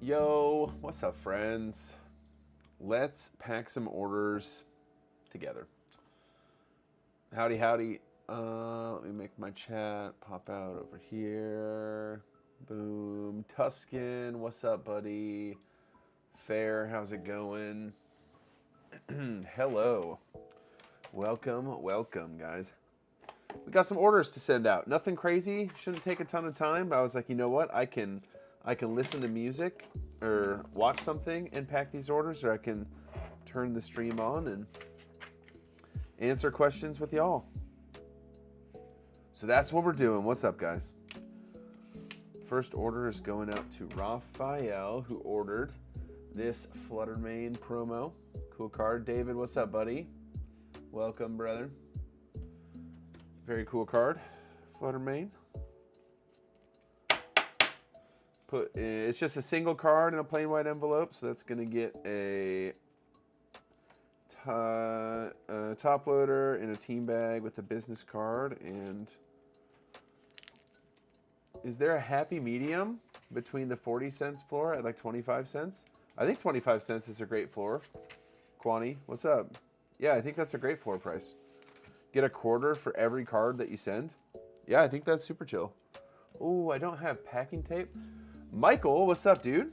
Yo, what's up, friends? Let's pack some orders together. Howdy, howdy. Let me make my chat pop out over here. Boom. Tuscan, what's up, buddy? Fair, how's it going? Hello. Welcome, guys. We got some orders to send out. Nothing crazy. Shouldn't take a ton of time. But I was like, you know what? I can listen to music or watch something and pack these orders, or I can turn the stream on and answer questions with y'all. So that's what we're doing. What's up, guys? First order is going out to Raphael, who ordered this Fluttermane promo. Cool card. David, what's up, buddy? Welcome, brother. Very cool card. Fluttermane. It's just a single card in a plain white envelope, so that's going to get a top loader in a team bag with a business card. And is there a happy medium between the 40 cents floor at like 25 cents? I think 25 cents is a great floor. Kwani, what's up? Yeah, I think that's a great floor price. Get a quarter for every card that you send. Yeah, I think that's super chill. Oh, I don't have packing tape. Michael, what's up, dude?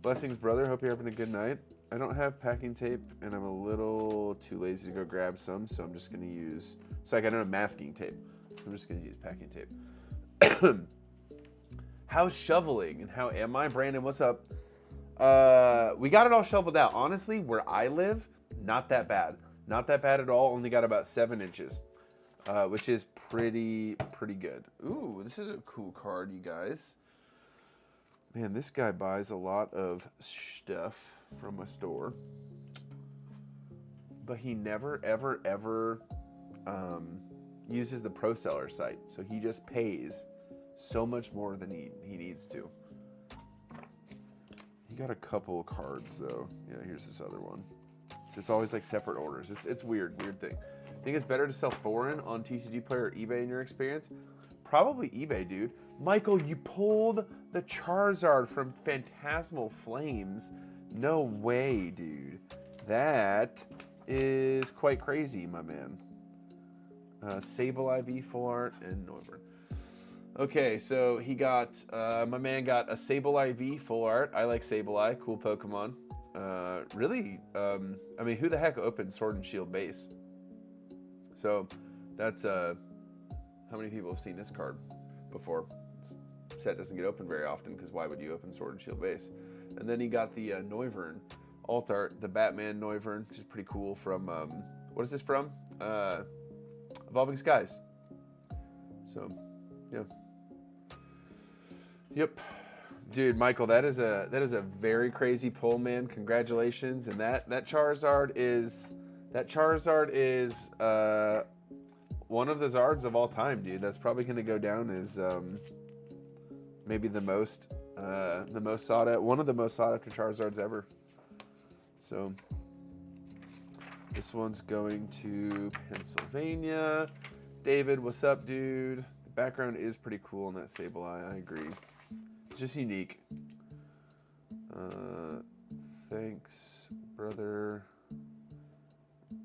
Blessings, brother. Hope you're having a good night. I don't have packing tape, and I'm a little too lazy to go grab some, so I'm just going to use... It's like I don't have masking tape, so I'm just going to use packing tape. How's shoveling, and how am I? Brandon, what's up? We got it all shoveled out. Honestly, where I live, not that bad. Not that bad at all. Only got about 7 inches. Which is pretty good. Ooh, this is a cool card, you guys. Man, this guy buys a lot of stuff from my store. But he never, ever uses the pro seller site. So he just pays so much more than he needs to. He got a couple of cards, though. Yeah, here's this other one. So it's always like separate orders. It's weird thing. Think it's better to sell foreign on TCG Player or eBay in your experience? Probably eBay, dude. Michael, you pulled the Charizard from Phantasmal Flames. No way, dude. That is quite crazy, my man. Sableye V full art and Noivern. Okay, so he got, my man got a Sableye V full art. I like Sableye, cool Pokemon. Really, I mean, who the heck opened Sword and Shield base? So that's how many people have seen this card before? This set doesn't get opened very often because why would you open Sword and Shield base? And then he got the Noivern alt art, the Batman Noivern, which is pretty cool from, what is this from? Evolving Skies. So, yeah. Yep. Dude, Michael, that is a very crazy pull, man. Congratulations. And that Charizard is... That Charizard is one of the Zards of all time, dude. That's probably going to go down as maybe the most sought out, one of the most sought after Charizards ever. So this one's going to Pennsylvania. David, what's up, dude? The background is pretty cool in that Sableye. I agree. It's just unique. Thanks, brother.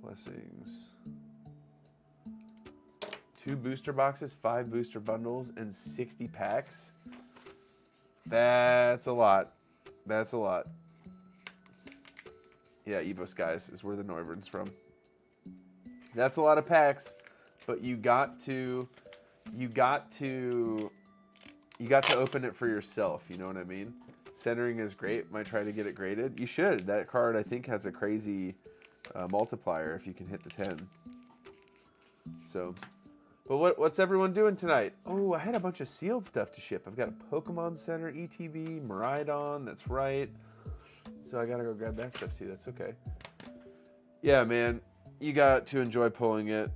Blessings. 2 booster boxes, 5 booster bundles, and 60 packs. That's a lot. That's a lot. Yeah, Evo Skies is where the Noivern's from. That's a lot of packs, but you got to open it for yourself. You know what I mean? Centering is great. Might try to get it graded. You should. That card, I think, has a crazy multiplier if you can hit the 10. So, but what's everyone doing tonight? Oh, I had a bunch of sealed stuff to ship. I've got a Pokemon Center ETB, Miraidon, that's right. So I gotta go grab that stuff too, that's okay. Yeah, man, you got to enjoy pulling it.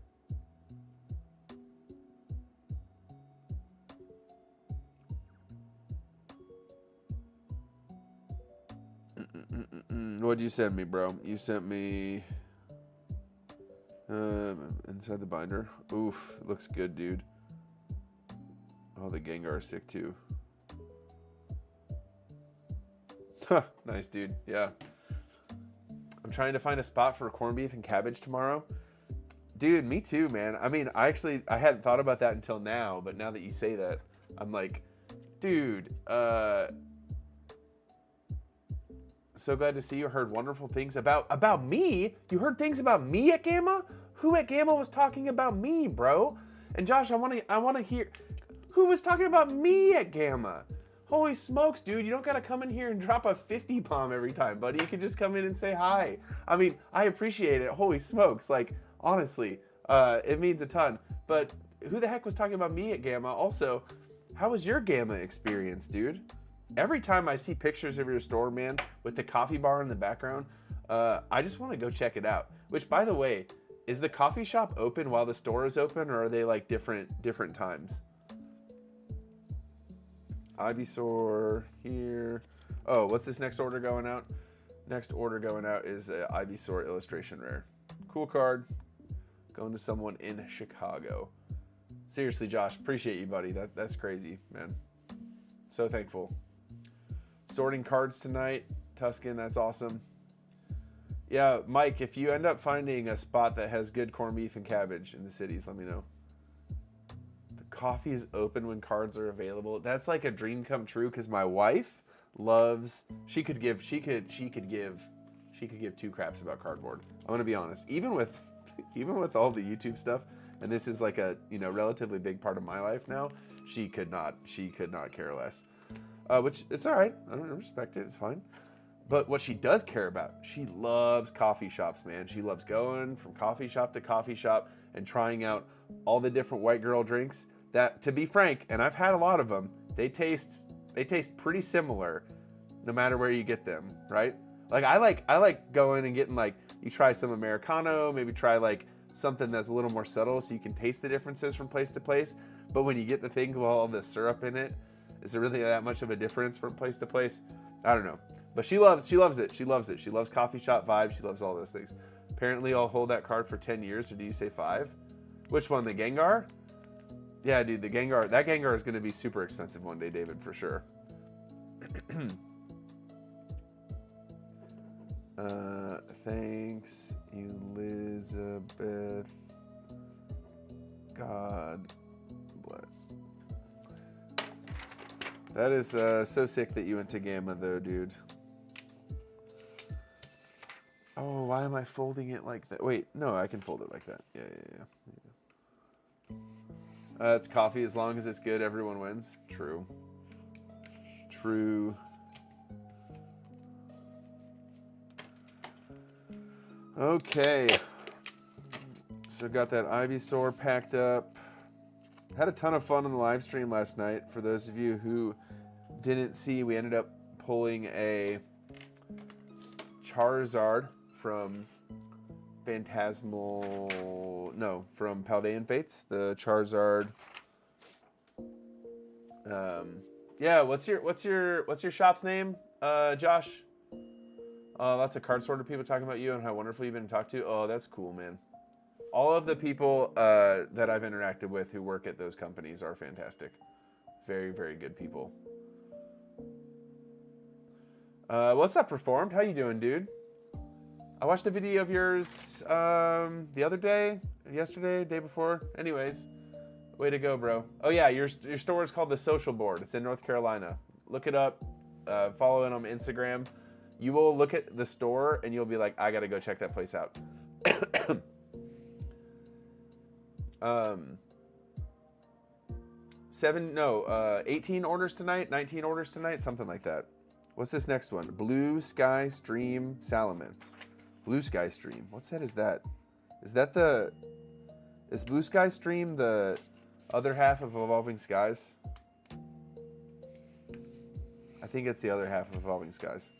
What'd you send me, bro? You sent me inside the binder. Oof, looks good, dude. Oh, the Gengar is sick too. Nice, dude. Yeah. I'm trying to find a spot for corned beef and cabbage tomorrow. Dude, me too, man. I mean, I hadn't thought about that until now, but now that you say that, I'm like, dude, so glad to see you. Heard wonderful things about me. You heard things about me at Gamma? Who at Gamma was talking about me, bro? And Josh, I want to hear who was talking about me at Gamma. Holy smokes, dude, you don't got to come in here and drop a 50 bomb every time, buddy. You can just come in and say hi. I mean, I appreciate it. Holy smokes. Like, honestly, it means a ton. But who the heck was talking about me at Gamma? Also, how was your Gamma experience, dude? Every time I see pictures of your store, man, with the coffee bar in the background, I just want to go check it out. Which, by the way, is the coffee shop open while the store is open, or are they like different times? Ivysaur here. Oh, what's this next order going out? Next order going out is Ivysaur illustration rare. Cool card. Going to someone in Chicago. Seriously, Josh, appreciate you, buddy. That's crazy, man. So thankful. Sorting cards tonight. Tuscan, that's awesome. Yeah, Mike, if you end up finding a spot that has good corned beef and cabbage in the cities, let me know. Coffee is open when cards are available. That's like a dream come true because my wife loves. She could give 2 craps about cardboard. I'm gonna be honest. Even with all the YouTube stuff, and this is like a relatively big part of my life now. She could not care less. Which it's all right. I don't respect it. It's fine. But what she does care about, she loves coffee shops, man. She loves going from coffee shop to coffee shop and trying out all the different white girl drinks. That, to be frank, and I've had a lot of them, they taste pretty similar no matter where you get them, right? Like I like going and getting, like, you try some Americano, maybe try like something that's a little more subtle so you can taste the differences from place to place. But when you get the thing with all the syrup in it, is there really that much of a difference from place to place? I don't know. But she loves it. She loves it. She loves coffee shop vibes. She loves all those things. Apparently I'll hold that card for 10 years, or do you say 5? Which one, the Gengar? Yeah, dude, the Gengar. That Gengar is going to be super expensive one day, David, for sure. Thanks, Elizabeth. God bless. That is so sick that you went to Gamma, though, dude. Oh, why am I folding it like that? Wait, no, I can fold it like that. Yeah. It's coffee. As long as it's good, everyone wins. True. Okay. So got that Ivysaur packed up. Had a ton of fun on the live stream last night. For those of you who didn't see, we ended up pulling a Charizard from from Paldean Fates, the Charizard. Yeah, what's your shop's name, Josh? Lots of card sorter people talking about you and how wonderful you've been to talk to. Oh, that's cool, man. All of the people that I've interacted with who work at those companies are fantastic. Very, very good people. What's up, Performed? How you doing, dude? I watched a video of yours the other day, yesterday, day before. Anyways, way to go, bro. Oh yeah, your store is called The Social Board. It's in North Carolina. Look it up. Follow it on Instagram. You will look at the store and you'll be like, I gotta go check that place out. 18 orders tonight, 19 orders tonight, something like that. What's this next one? Blue Sky Stream Salamence. Blue Sky Stream. What set is that? Is Blue Sky Stream the other half of Evolving Skies? I think it's the other half of Evolving Skies.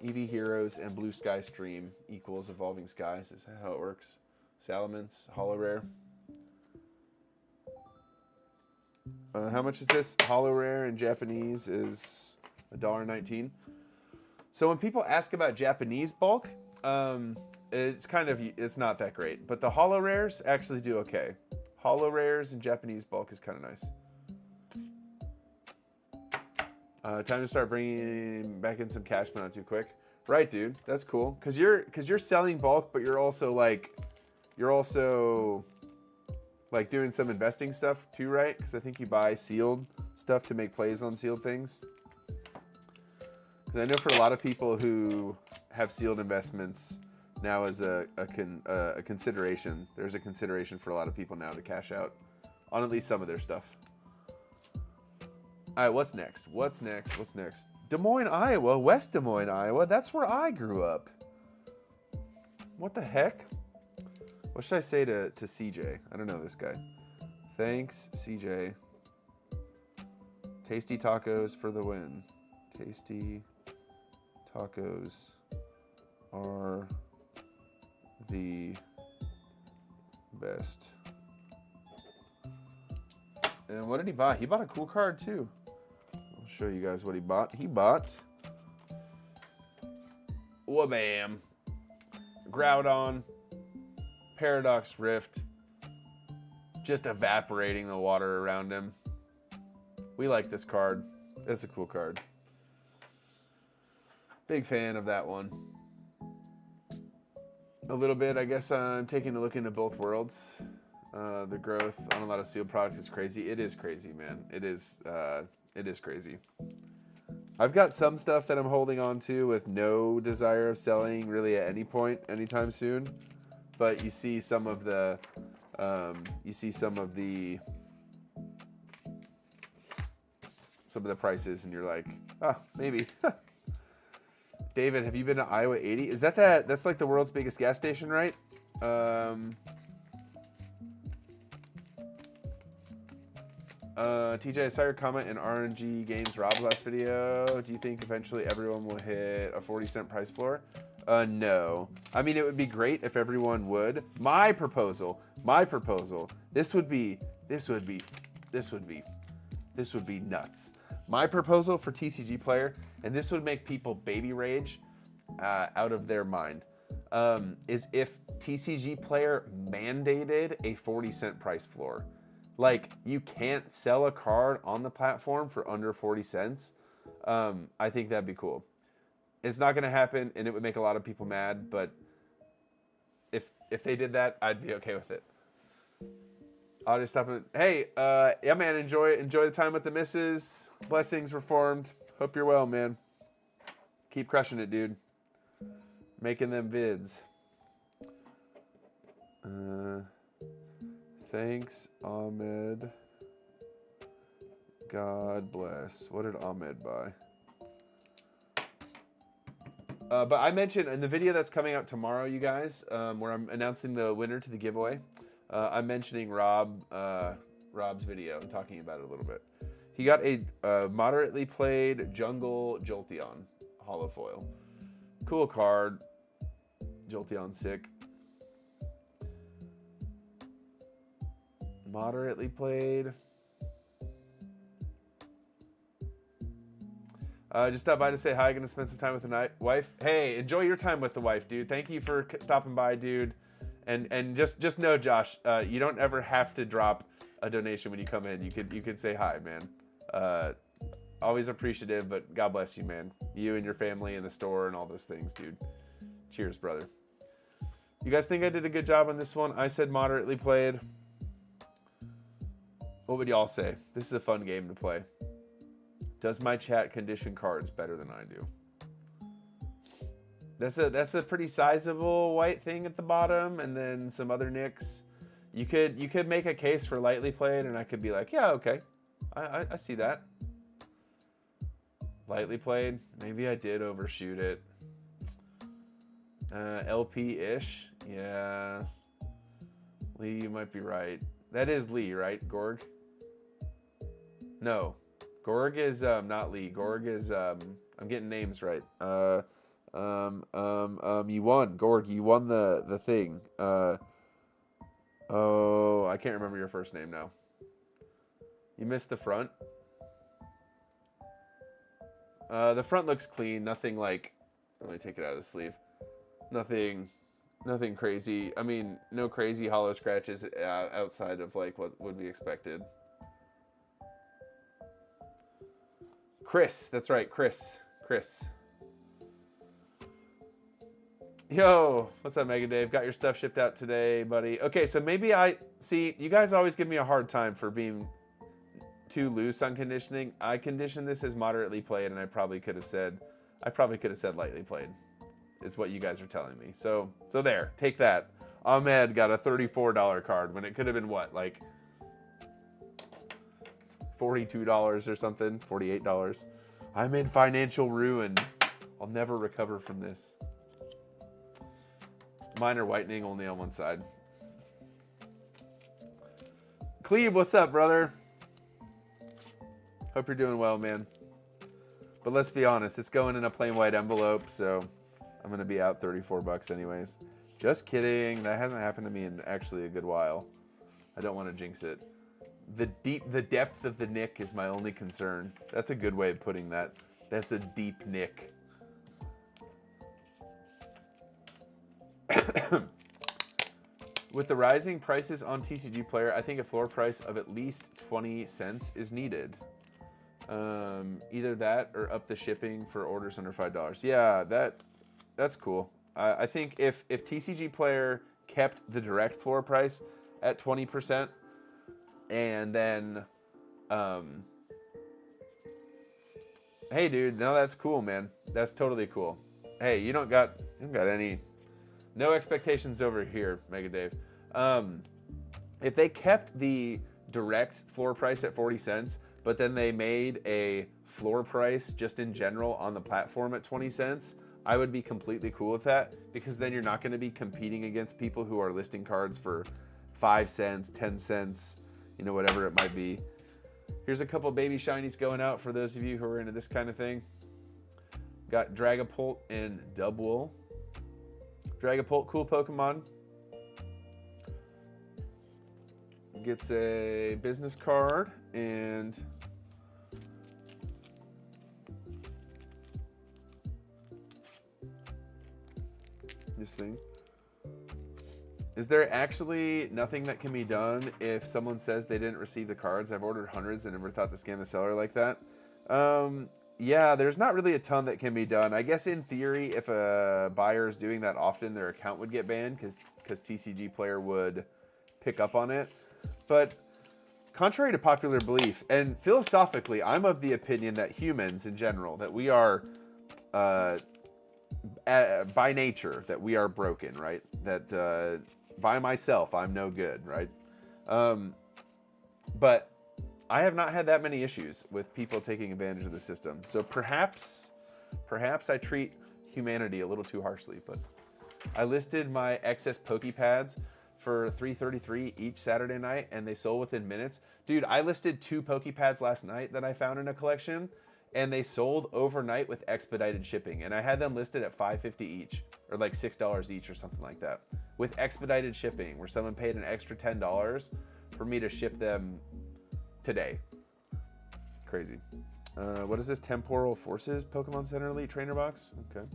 EV Heroes and Blue Sky Stream equals Evolving Skies. Is that how it works? Salamence, Holo Rare. How much is this? Holo Rare in Japanese is $1.19. So when people ask about Japanese bulk, it's not that great. But the Holo Rares actually do okay. Holo Rares in Japanese bulk is kind of nice. Time to start bringing back in some cash, but not too quick. Right, dude. That's cool. Cause you're selling bulk, but you're also like doing some investing stuff too, right? Because I think you buy sealed stuff to make plays on sealed things. Because I know for a lot of people who have sealed investments now is a consideration. There's a consideration for a lot of people now to cash out on at least some of their stuff. All right, what's next? What's next? What's next? Des Moines, Iowa, West Des Moines, Iowa. That's where I grew up. What the heck? What should I say to CJ? I don't know this guy. Thanks, CJ. Tasty tacos for the win. Tasty tacos are the best. And what did he buy? He bought a cool card too. I'll show you guys what he bought. He bought Wabam, Groudon, Paradox Rift, just evaporating the water around him. We like this card. That's a cool card. Big fan of that one. A little bit, I guess I'm taking a look into both worlds. The growth on a lot of sealed products is crazy. It is crazy, man. It is crazy. I've got some stuff that I'm holding on to with no desire of selling really at any point, anytime soon. But you see some of the, prices, and you're like, maybe. David, have you been to Iowa 80? Is that's like the world's biggest gas station, right? TJ, I saw your comment in RNG Games Rob's last video. Do you think eventually everyone will hit a 40-cent price floor? No. I mean, it would be great if everyone would. My proposal. This would be nuts. My proposal for TCG Player, and this would make people baby rage out of their mind, is if TCG Player mandated a 40-cent price floor. Like, you can't sell a card on the platform for under 40 cents. I think that'd be cool. It's not going to happen, and it would make a lot of people mad, but if they did that, I'd be okay with it. I'll just stop and, hey, yeah, man, enjoy the time with the missus. Blessings, Reformed. Hope you're well, man. Keep crushing it, dude. Making them vids. Thanks, Ahmed. God bless. What did Ahmed buy? But I mentioned in the video that's coming out tomorrow, you guys, where I'm announcing the winner to the giveaway, I'm mentioning Rob's video and talking about it a little bit. He got a moderately played Jungle Jolteon holo foil. Cool card. Jolteon sick. Moderately played. Just stopped by to say hi. Gonna spend some time with the wife. Hey, enjoy your time with the wife, dude. Thank you for stopping by, dude. And just know, Josh, you don't ever have to drop a donation when you come in. You could say hi, man. Always appreciative, but God bless you, man. You and your family and the store and all those things, dude. Cheers, brother. You guys think I did a good job on this one? I said moderately played. What would y'all say? This is a fun game to play. Does my chat condition cards better than I do? That's a pretty sizable white thing at the bottom, and then some other nicks. You could make a case for lightly played, and I could be like, yeah, okay, I see that. Lightly played. Maybe I did overshoot it. LP-ish. Yeah. Lee, you might be right. That is Lee, right? Gorg? No. Gorg is not Lee. Gorg is I'm getting names right. You won, Gorg. You won the thing. Oh, I can't remember your first name now. You missed the front. The front looks clean. Nothing like. Let me take it out of the sleeve. Nothing crazy. I mean, no crazy hollow scratches outside of like what would be expected. Chris, that's right, Chris. Chris. Yo, what's up, Mega Dave? Got your stuff shipped out today, buddy. Okay, so maybe see, you guys always give me a hard time for being too loose on conditioning. I conditioned this as moderately played, and I probably could have said lightly played, is what you guys are telling me. So there, take that. Ahmed got a $34 card when it could have been what, like $42 or something, $48. I'm in financial ruin. I'll never recover from this. Minor whitening only on one side. Cleve, what's up, brother? Hope you're doing well, man. But let's be honest, it's going in a plain white envelope, so I'm gonna be out 34 bucks anyways. Just kidding. That hasn't happened to me in actually a good while. I don't want to jinx it. The depth of the nick is my only concern. That's a good way of putting that. That's a deep nick. With the rising prices on TCG Player, I think a floor price of at least 20 cents is needed. Either that or up the shipping for orders under $5. Yeah, that's cool. I think if TCG Player kept the direct floor price at 20%, and then, hey, dude, no, that's cool, man. That's totally cool. Hey, you don't got any. No expectations over here, Mega Dave. If they kept the direct floor price at 40 cents, but then they made a floor price just in general on the platform at 20 cents, I would be completely cool with that, because then you're not going to be competing against people who are listing cards for 5 cents, 10 cents, you know, whatever it might be. Here's a couple baby shinies going out for those of you who are into this kind of thing. Got Dragapult and Dubwool. Dragapult, cool Pokemon. Gets a business card and this thing. Is there actually nothing that can be done if someone says they didn't receive the cards? I've ordered hundreds and never thought to scam the seller like that. Yeah, there's not really a ton that can be done. I guess in theory, if a buyer is doing that often, their account would get banned because TCG Player would pick up on it. But contrary to popular belief, and philosophically, I'm of the opinion that humans in general, that we are, by nature, that we are broken, right? That by myself, I'm no good, right? But I have not had that many issues with people taking advantage of the system. So perhaps I treat humanity a little too harshly, but I listed my excess PokePads for $3.33 each Saturday night, and they sold within minutes. Dude, I listed 2 PokePads last night that I found in a collection, and they sold overnight with expedited shipping. And I had them listed at $5.50 each, or like $6 each or something like that, with expedited shipping, where someone paid an extra $10 for me to ship them today. Crazy. What is this? Temporal Forces Pokemon Center Elite Trainer Box? Okay.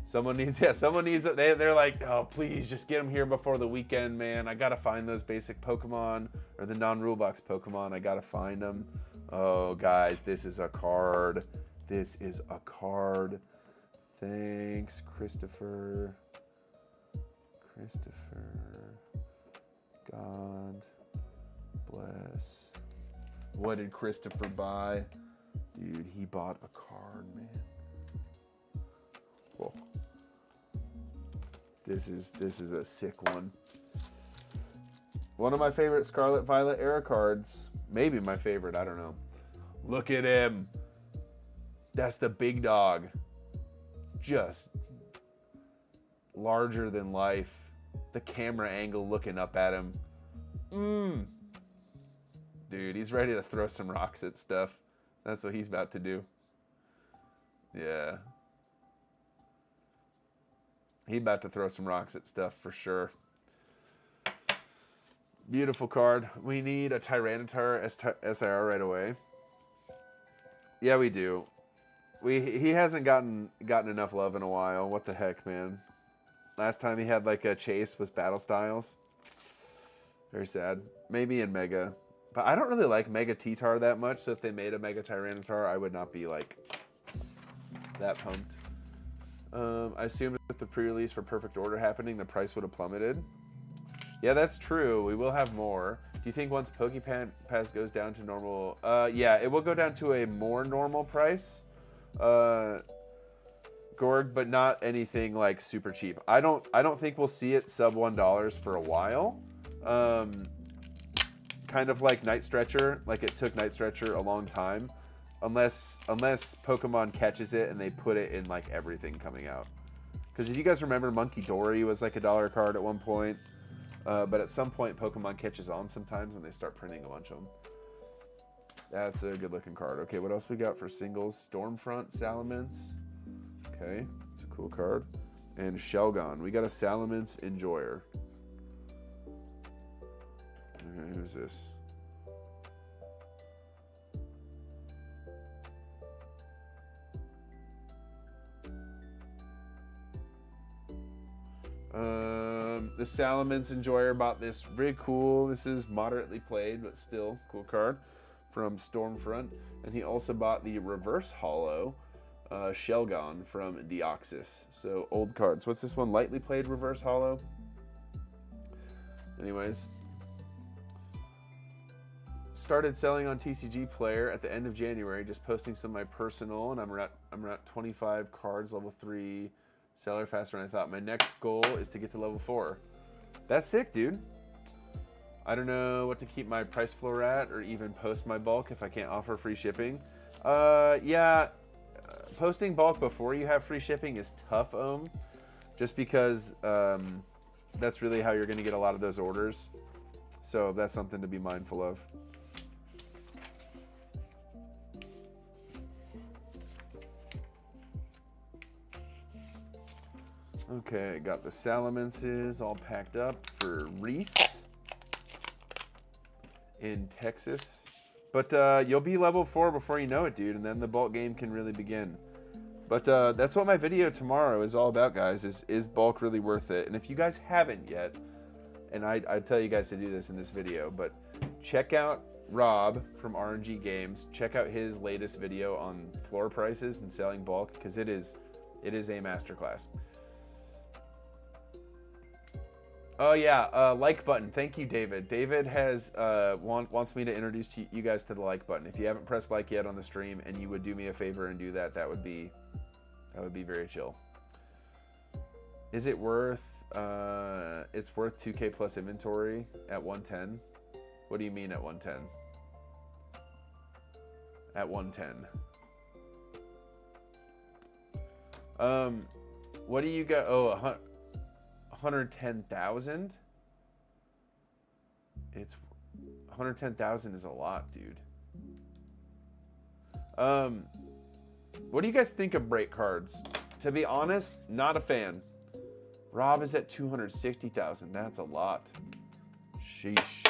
Someone needs it. They're like, oh, please just get them here before the weekend, man. I gotta find those basic Pokemon, or the non-rule box Pokemon. I gotta find them. Oh, guys, this is a card. This is a card. Thanks, Christopher. God bless. What did Christopher buy? Dude, he bought a card, man. Whoa. This is a sick one. One of my favorite Scarlet Violet era cards. Maybe my favorite, I don't know. Look at him. That's the big dog. Just larger than life. The camera angle looking up at him. Dude, he's ready to throw some rocks at stuff. That's what he's about to do. Yeah. He's about to throw some rocks at stuff for sure. Beautiful card. We need a Tyranitar SIR right away. Yeah, we do. He hasn't gotten enough love in a while. What the heck, man? Last time he had like a chase was Battle Styles. Very sad. Maybe in Mega. But I don't really like Mega T-Tar that much, so if they made a Mega Tyranitar, I would not be, like, that pumped. I assume with the pre-release for Perfect Order happening, the price would have plummeted. Yeah, that's true. We will have more. Do you think once Pass goes down to normal... yeah, it will go down to a more normal price, Gorg, but not anything, like, super cheap. I don't think we'll see it sub $1 for a while. Kind of like Night Stretcher. Like, it took Night Stretcher a long time. Unless Pokemon catches it and they put it in, like, everything coming out. Because if you guys remember, Monkey Dory was, like, a $1 card at one point. But at some point, Pokemon catches on sometimes and they start printing a bunch of them. That's a good-looking card. Okay, what else we got for singles? Stormfront, Salamence. Okay, it's a cool card. And Shelgon. We got a Salamence Enjoyer. Okay, who's this? The Salamence Enjoyer bought this. Very cool. This is moderately played, but still cool card from Stormfront. And he also bought the Reverse Hollow Shelgon from Deoxys. So old cards. What's this one? Lightly played Reverse Hollow. Anyways. Started selling on TCG Player at the end of January, just posting some of my personal, and I'm at 25 cards, level 3. Seller faster than I thought. My next goal is to get to level 4. That's sick, dude. I don't know what to keep my price floor at or even post my bulk if I can't offer free shipping. Yeah, posting bulk before you have free shipping is tough, just because that's really how you're going to get a lot of those orders. So that's something to be mindful of. Okay, got the Salamences all packed up for Reese in Texas. But you'll be level 4 before you know it, dude, and then the bulk game can really begin. But that's what my video tomorrow is all about, guys, is bulk really worth it? And if you guys haven't yet, and I'd tell you guys to do this in this video, but check out Rob from RNG Games. Check out his latest video on floor prices and selling bulk, because it is a masterclass. Oh yeah, like button. Thank you, David. David has wants me to introduce you guys to the like button. If you haven't pressed like yet on the stream, and you would do me a favor and do that, that would be very chill. Is it worth? It's worth 2K plus inventory at 110. What do you mean at 110? At 110. What do you got? Oh, 110,000. It's 110,000 is a lot, dude. What do you guys think of break cards? To be honest, not a fan. Rob is at 260,000. That's a lot. Sheesh.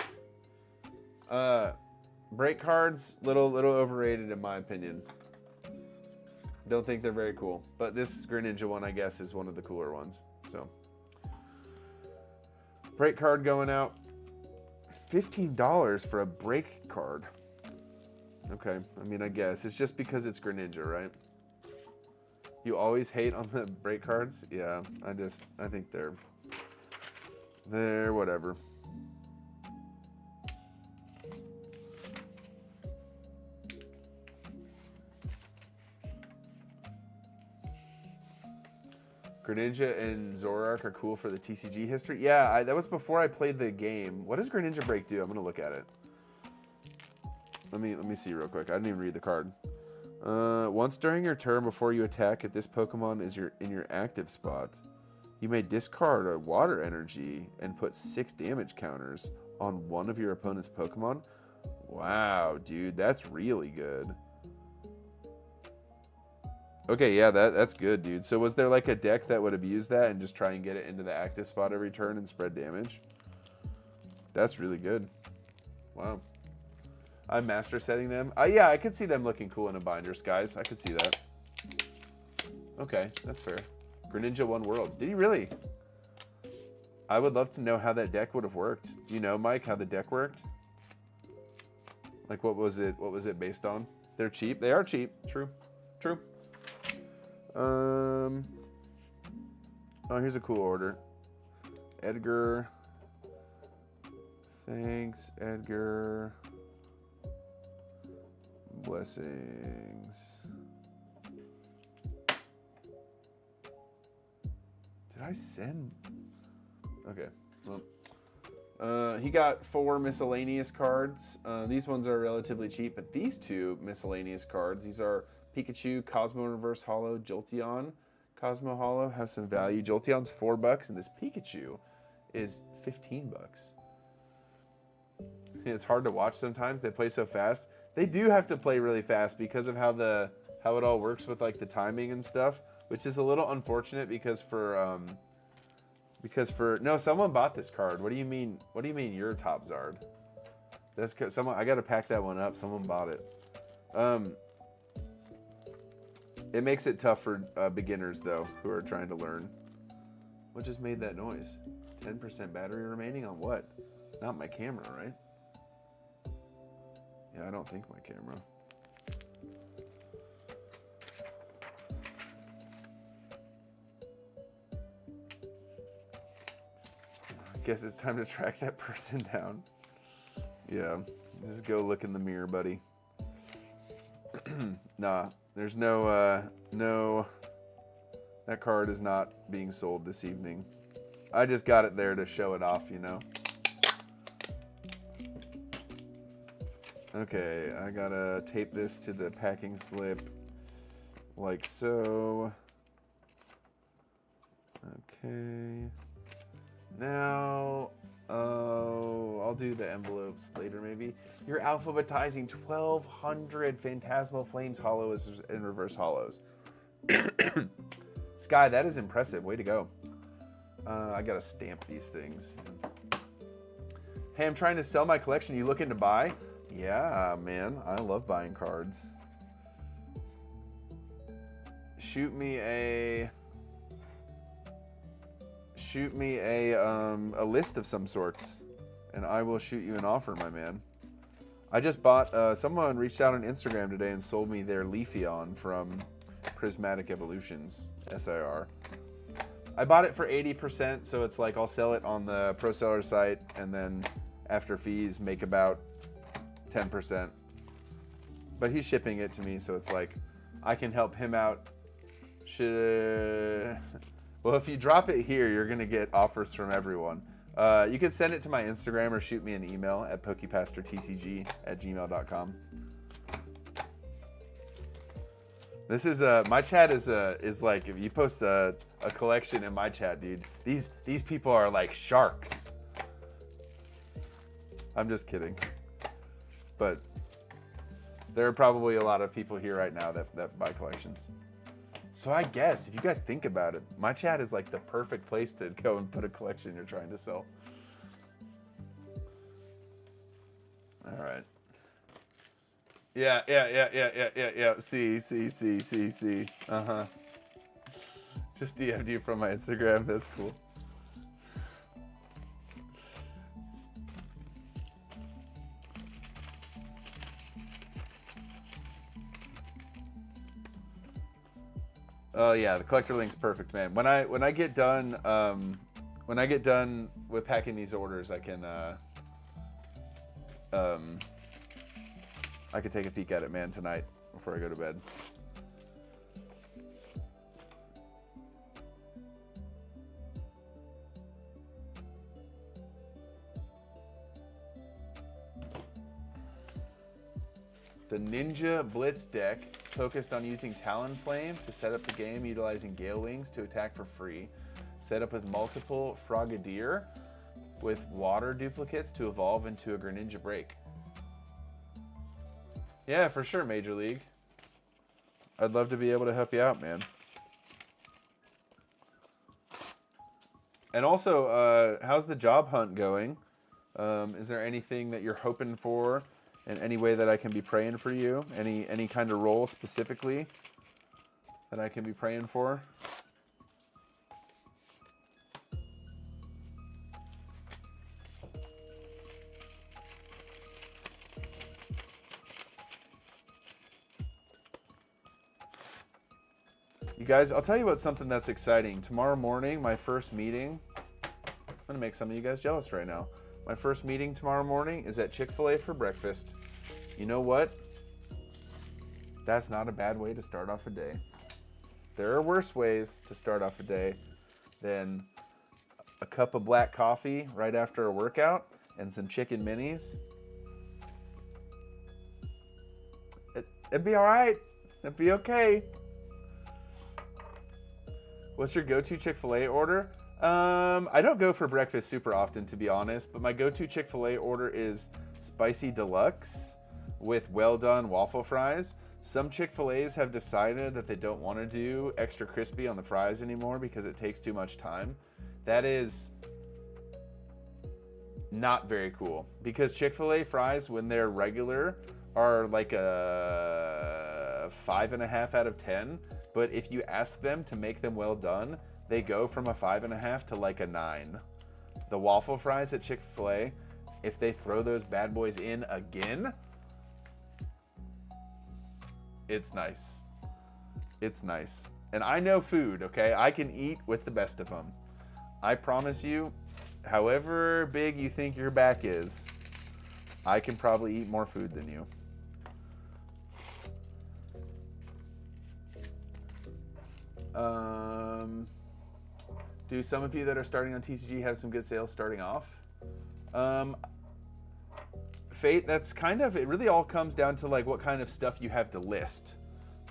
Break cards, little overrated in my opinion. Don't think they're very cool. But this Greninja one, I guess, is one of the cooler ones. So. Break card going out. $15 for a break card. Okay, I mean, I guess. It's just because it's Greninja, right? You always hate on the break cards? Yeah, I think they're whatever. Greninja and Zoroark are cool for the TCG history. Yeah, that was before I played the game. What does Greninja Break do? I'm gonna look at it. Let me see real quick. I didn't even read the card. Once during your turn before you attack, if this Pokemon is in your active spot, you may discard a water energy and put 6 damage counters on one of your opponent's Pokemon. Wow, dude, that's really good. Okay, yeah, that's good, dude. So was there like a deck that would abuse that and just try and get it into the active spot every turn and spread damage? That's really good. Wow. I'm master setting them. Yeah, I could see them looking cool in a binders, guys. I could see that. Okay, that's fair. Greninja won Worlds. Did he really? I would love to know how that deck would have worked. Do you know, Mike, how the deck worked? Like what was it? What was it based on? They're cheap. They are cheap. True. True. Oh, here's a cool order. Edgar. Thanks, Edgar. Blessings. Did I send? Okay. Well, he got 4 miscellaneous cards. These ones are relatively cheap, but these 2 miscellaneous cards, these are Pikachu, Cosmo Reverse Holo, Jolteon, Cosmo Holo, have some value. Jolteon's $4, and this Pikachu is $15. It's hard to watch sometimes. They play so fast. They do have to play really fast because of how it all works with like the timing and stuff, which is a little unfortunate because for no, someone bought this card. What do you mean? What do you mean you're top Zard? That's someone. I got to pack that one up. Someone bought it. It makes it tough for beginners though who are trying to learn. What just made that noise? 10% battery remaining on what? Not my camera, right? Yeah, I don't think my camera. I guess it's time to track that person down. Yeah, just go look in the mirror, buddy. Nah, there's no, that card is not being sold this evening. I just got it there to show it off, you know? Okay, I gotta tape this to the packing slip like so. Okay. Now, I'll do the envelopes later maybe. You're alphabetizing 1,200 Phantasmal Flames Hollows and Reverse Hollows. Sky, that is impressive. Way to go. I gotta stamp these things. Hey, I'm trying to sell my collection. You looking to buy? Yeah, man. I love buying cards. Shoot me a list of some sorts, and I will shoot you an offer, my man. I just bought. Someone reached out on Instagram today and sold me their Leafeon from Prismatic Evolutions SIR. I bought it for 80%, so it's like I'll sell it on the pro seller site, and then after fees make about 10%. But he's shipping it to me, so it's like I can help him out. Well, if you drop it here, you're gonna get offers from everyone. You can send it to my Instagram or shoot me an email at pokepastortcg@gmail.com. This is my chat is like if you post a collection in my chat, dude. These people are like sharks. I'm just kidding, but there are probably a lot of people here right now that buy collections. So I guess if you guys think about it, my chat is like the perfect place to go and put a collection you're trying to sell. All right. Yeah. See. Just DM'd you from my Instagram. That's cool. Oh yeah, the collector link's perfect, man. When I get done with packing these orders, I can take a peek at it, man, tonight before I go to bed. The Ninja Blitz deck focused on using Talonflame to set up the game, utilizing Gale Wings to attack for free. Set up with multiple Frogadier with water duplicates to evolve into a Greninja Break. Yeah, for sure, Major League. I'd love to be able to help you out, man. And also, how's the job hunt going? Is there anything that you're hoping for? In any way that I can be praying for you? Any kind of role specifically that I can be praying for? You guys, I'll tell you about something that's exciting. Tomorrow morning, my first meeting, I'm gonna make some of you guys jealous right now. My first meeting tomorrow morning is at Chick-fil-A for breakfast. You know what? That's not a bad way to start off a day. There are worse ways to start off a day than a cup of black coffee right after a workout and some chicken minis. It'd be all right. It'd be okay. What's your go-to Chick-fil-A order? I don't go for breakfast super often, to be honest, but my go-to Chick-fil-A order is spicy deluxe with well-done waffle fries. Some Chick-fil-A's have decided that they don't want to do extra crispy on the fries anymore because it takes too much time. That is not very cool, because Chick-fil-A fries, when they're regular, are like a 5.5 out of 10. But if you ask them to make them well done, they go from a 5.5 to like a 9. The waffle fries at Chick-fil-A, if they throw those bad boys in again, it's nice. It's nice. And I know food, okay? I can eat with the best of them. I promise you, however big you think your back is, I can probably eat more food than you. Do some of you that are starting on TCG have some good sales starting off? Fate, that's kind of, it really all comes down to like what kind of stuff you have to list.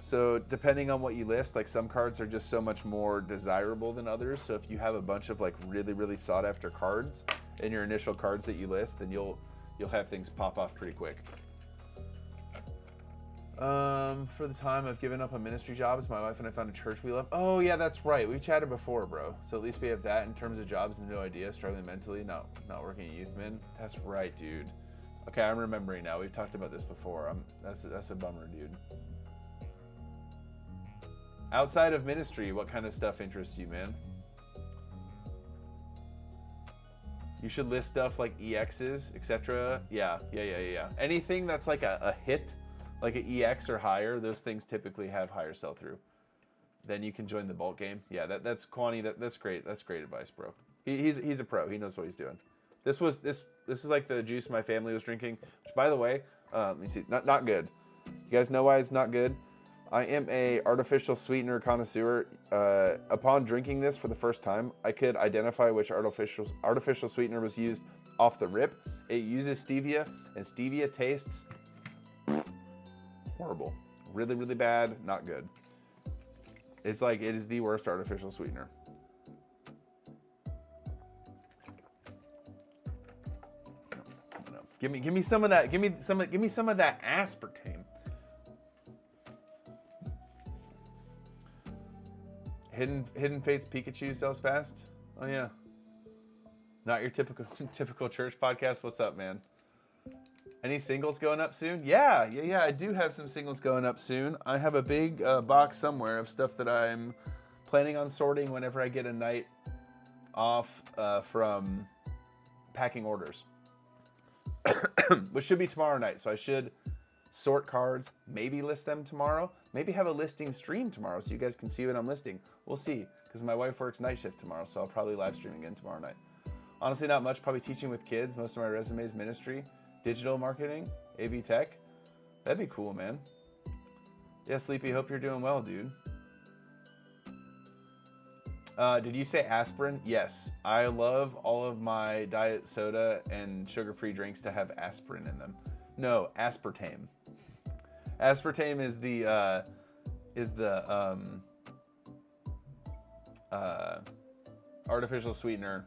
So depending on what you list, like some cards are just so much more desirable than others. So if you have a bunch of like really, really sought after cards in your initial cards that you list, then you'll have things pop off pretty quick. For the time I've given up on ministry jobs, my wife and I found a church we love. Oh yeah, that's right. We've chatted before, bro. So at least we have that in terms of jobs and no idea, struggling mentally, not working at Youth Min. That's right, dude. Okay, I'm remembering now. We've talked about this before. That's a bummer, dude. Outside of ministry, what kind of stuff interests you, man? You should list stuff like EXs, etc. Yeah. Anything that's like a hit, like an EX or higher, those things typically have higher sell-through. Then you can join the bulk game. Yeah, that's Kwani. That's great. That's great advice, bro. He's a pro. He knows what he's doing. This was like the juice my family was drinking, which, by the way, let me see, not good. You guys know why it's not good? I am a artificial sweetener connoisseur. Upon drinking this for the first time, I could identify which artificial sweetener was used off the rip. It uses stevia, and stevia tastes horrible. Really, really bad, not good. It's like, it is the worst artificial sweetener. No. Give me some of that. Give me some of that aspartame. Hidden Fates Pikachu sells fast. Oh yeah. Not your typical church podcast. What's up, man? Any singles going up soon? Yeah. I do have some singles going up soon. I have a big box somewhere of stuff that I'm planning on sorting whenever I get a night off from packing orders, which should be tomorrow night. So I should sort cards, maybe list them tomorrow, maybe have a listing stream tomorrow so you guys can see what I'm listing. We'll see, because my wife works night shift tomorrow, so I'll probably live stream again tomorrow night. Honestly, not much. Probably teaching with kids. Most of my resume is ministry, digital marketing, AV tech. That'd be cool, man. Yeah, Sleepy, hope you're doing well, dude. Did you say aspirin? Yes. I love all of my diet soda and sugar-free drinks to have aspirin in them. No, aspartame. Aspartame is the artificial sweetener.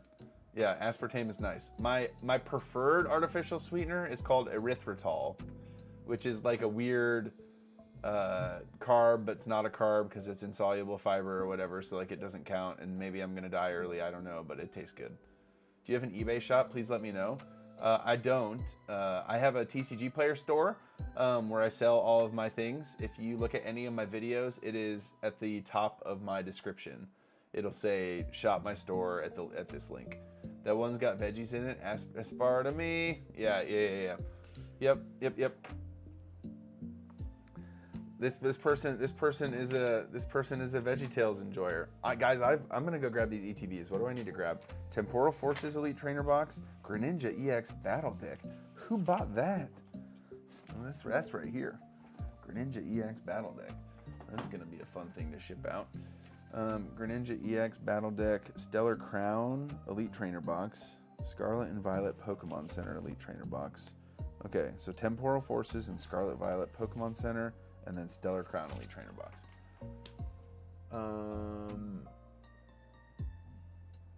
Yeah, aspartame is nice. My preferred artificial sweetener is called erythritol, which is like a weird carb, but it's not a carb because it's insoluble fiber or whatever, so like it doesn't count, and maybe I'm gonna die early, I don't know, but it tastes good. Do you have an eBay shop? Please let me know. I don't. I have a TCG player store where I sell all of my things. If you look at any of my videos, it is at the top of my description. It'll say shop my store at this link. That one's got veggies in it. Aspartame. Yeah. Yep. This person is a VeggieTales enjoyer. Guys, I'm gonna go grab these ETBs. What do I need to grab? Temporal Forces Elite Trainer Box, Greninja EX Battle Deck. Who bought that? That's right here. Greninja EX Battle Deck. That's gonna be a fun thing to ship out. Greninja EX Battle Deck, Stellar Crown Elite Trainer Box, Scarlet and Violet Pokemon Center Elite Trainer Box. Okay, so Temporal Forces and Scarlet Violet Pokemon Center, and then Stellar Crown Elite Trainer Box.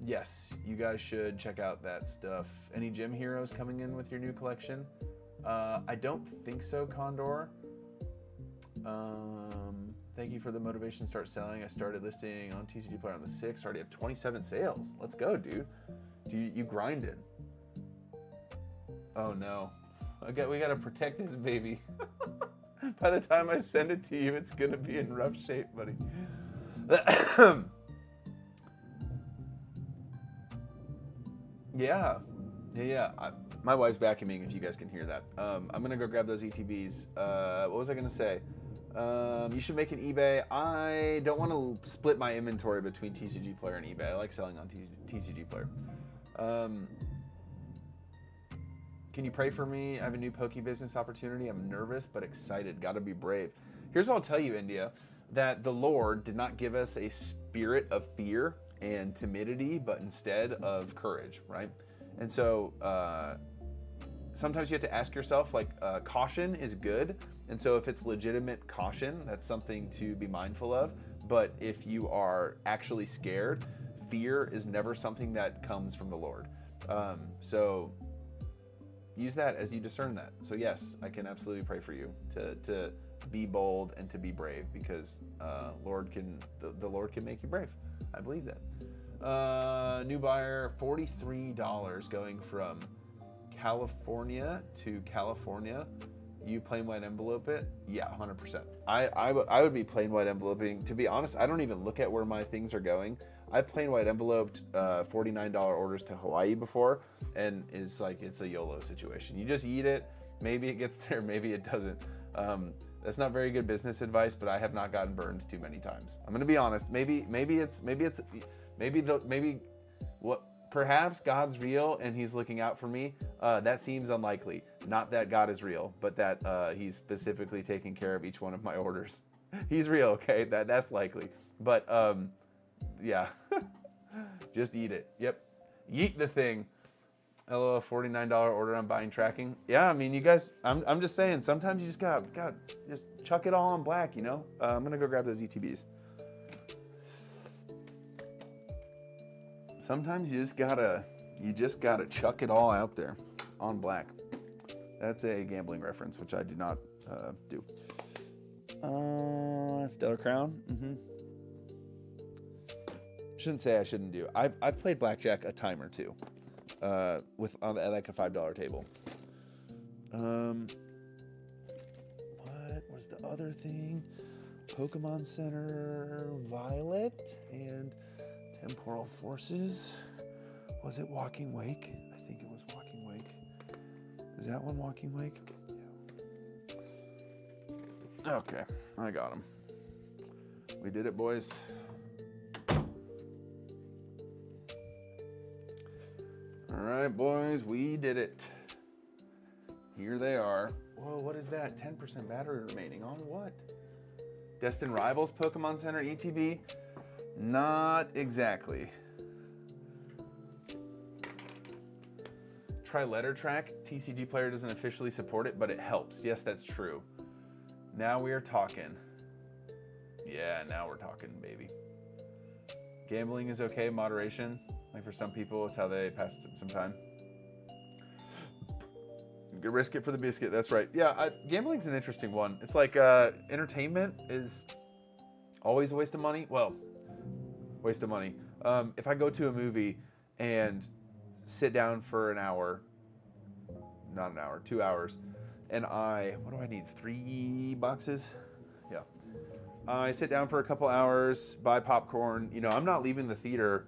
Yes, you guys should check out that stuff. Any gym heroes coming in with your new collection? I don't think so, Condor. Thank you for the motivation to start selling. I started listing on TCG Player on the 6th. Already have 27 sales. Let's go, dude. You grinded. Oh no. We gotta protect this baby. By the time I send it to you, it's gonna be in rough shape, buddy. Yeah. My wife's vacuuming, if you guys can hear that. I'm gonna go grab those ETBs. What was I gonna say? You should make an eBay. I don't want to split my inventory between TCG Player and eBay. I like selling on TCG Player. Can you pray for me? I have a new Poke business opportunity. I'm nervous but excited. Gotta be brave. Here's what I'll tell you, India, that the Lord did not give us a spirit of fear and timidity, but instead of courage, right? And so sometimes you have to ask yourself, like, caution is good. And so if it's legitimate caution, that's something to be mindful of. But if you are actually scared, fear is never something that comes from the Lord. So use that as you discern that. So yes, I can absolutely pray for you to be bold and to be brave, because the Lord can make you brave. I believe that. New buyer, $43 going from California to California. You plain white envelope it? Yeah, 100%. I would be plain white enveloping. To be honest, I don't even look at where my things are going. I plain white enveloped $49 orders to Hawaii before, and it's like, it's a YOLO situation. You just eat it. Maybe it gets there, maybe it doesn't. That's not very good business advice, but I have not gotten burned too many times. I'm gonna be honest. Perhaps God's real and he's looking out for me. That seems unlikely. Not that God is real, but that he's specifically taking care of each one of my orders. He's real, okay? That's likely. But yeah, just eat it. Yep, yeet the thing. LOL, $49 order on buying tracking. Yeah, I mean, you guys, I'm just saying, sometimes you just gotta just chuck it all on black, you know? I'm gonna go grab those ETBs. Sometimes you just gotta chuck it all out there on black. That's a gambling reference, which I do not do. Stellar Crown. Shouldn't say I shouldn't do. I've played blackjack a time or two, at like a $5 table. What was the other thing? Pokemon Center Violet and Temporal Forces. Was it Walking Wake? I think it was Walking Wake. Is that one Walking Wake? Yeah. Okay, I got him. We did it, boys. All right, boys, we did it. Here they are. Whoa, what is that? 10% battery remaining on what? Destined Rivals Pokemon Center ETB? Not exactly. Try Letter Track. TCG Player doesn't officially support it, but it helps. Yes, that's true. Now we are talking. Yeah, now we're talking, baby. Gambling is okay, moderation. Like for some people, it's how they pass some time. You can risk it for the biscuit. That's right. Yeah, gambling's an interesting one. It's like entertainment is always a waste of money. Well, waste of money. If I go to a movie and sit down for an hour, not an hour, 2 hours, and what do I need? 3 boxes? Yeah. I sit down for a couple hours, buy popcorn. You know, I'm not leaving the theater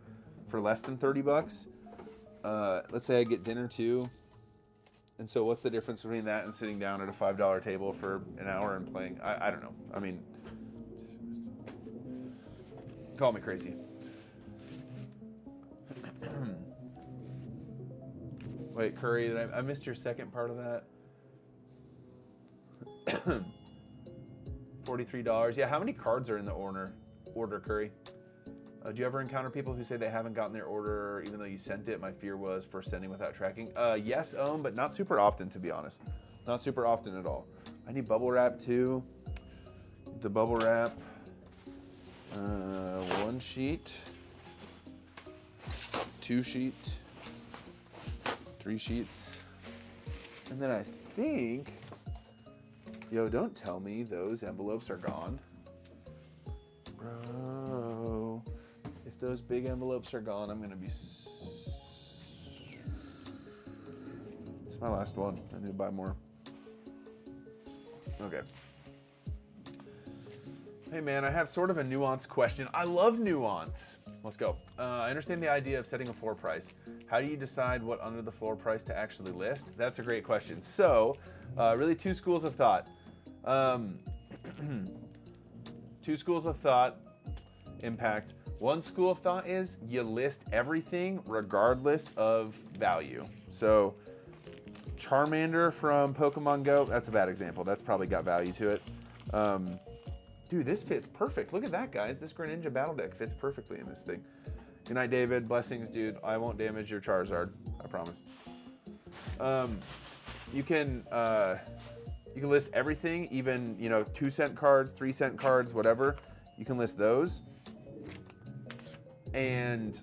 for less than $30. Let's say I get dinner too. And so what's the difference between that and sitting down at a $5 table for an hour and playing? I don't know. I mean, call me crazy. Wait, Curry, I missed your second part of that. $43. Yeah, how many cards are in the order, Curry? Do you ever encounter people who say they haven't gotten their order even though you sent it? My fear was for sending without tracking. Yes, but not super often, to be honest. Not super often at all. I need bubble wrap too. The bubble wrap. 1 sheet. 2 sheet. 3 sheets. And then I think, yo, don't tell me those envelopes are gone. Bro, if those big envelopes are gone, I'm going to be... It's my last one. I need to buy more. Okay. Hey, man, I have sort of a nuanced question. I love nuance. Let's go. I understand the idea of setting a floor price. How do you decide what under the floor price to actually list? That's a great question. So, really 2 schools of thought. 2 schools of thought impact. One school of thought is you list everything regardless of value. So Charmander from Pokemon Go, that's a bad example. That's probably got value to it. Dude, this fits perfect. Look at that, guys. This Greninja battle deck fits perfectly in this thing. Good night, David. Blessings, dude. I won't damage your Charizard. I promise. You can list everything, even 2-cent cards, 3-cent cards, whatever. You can list those, and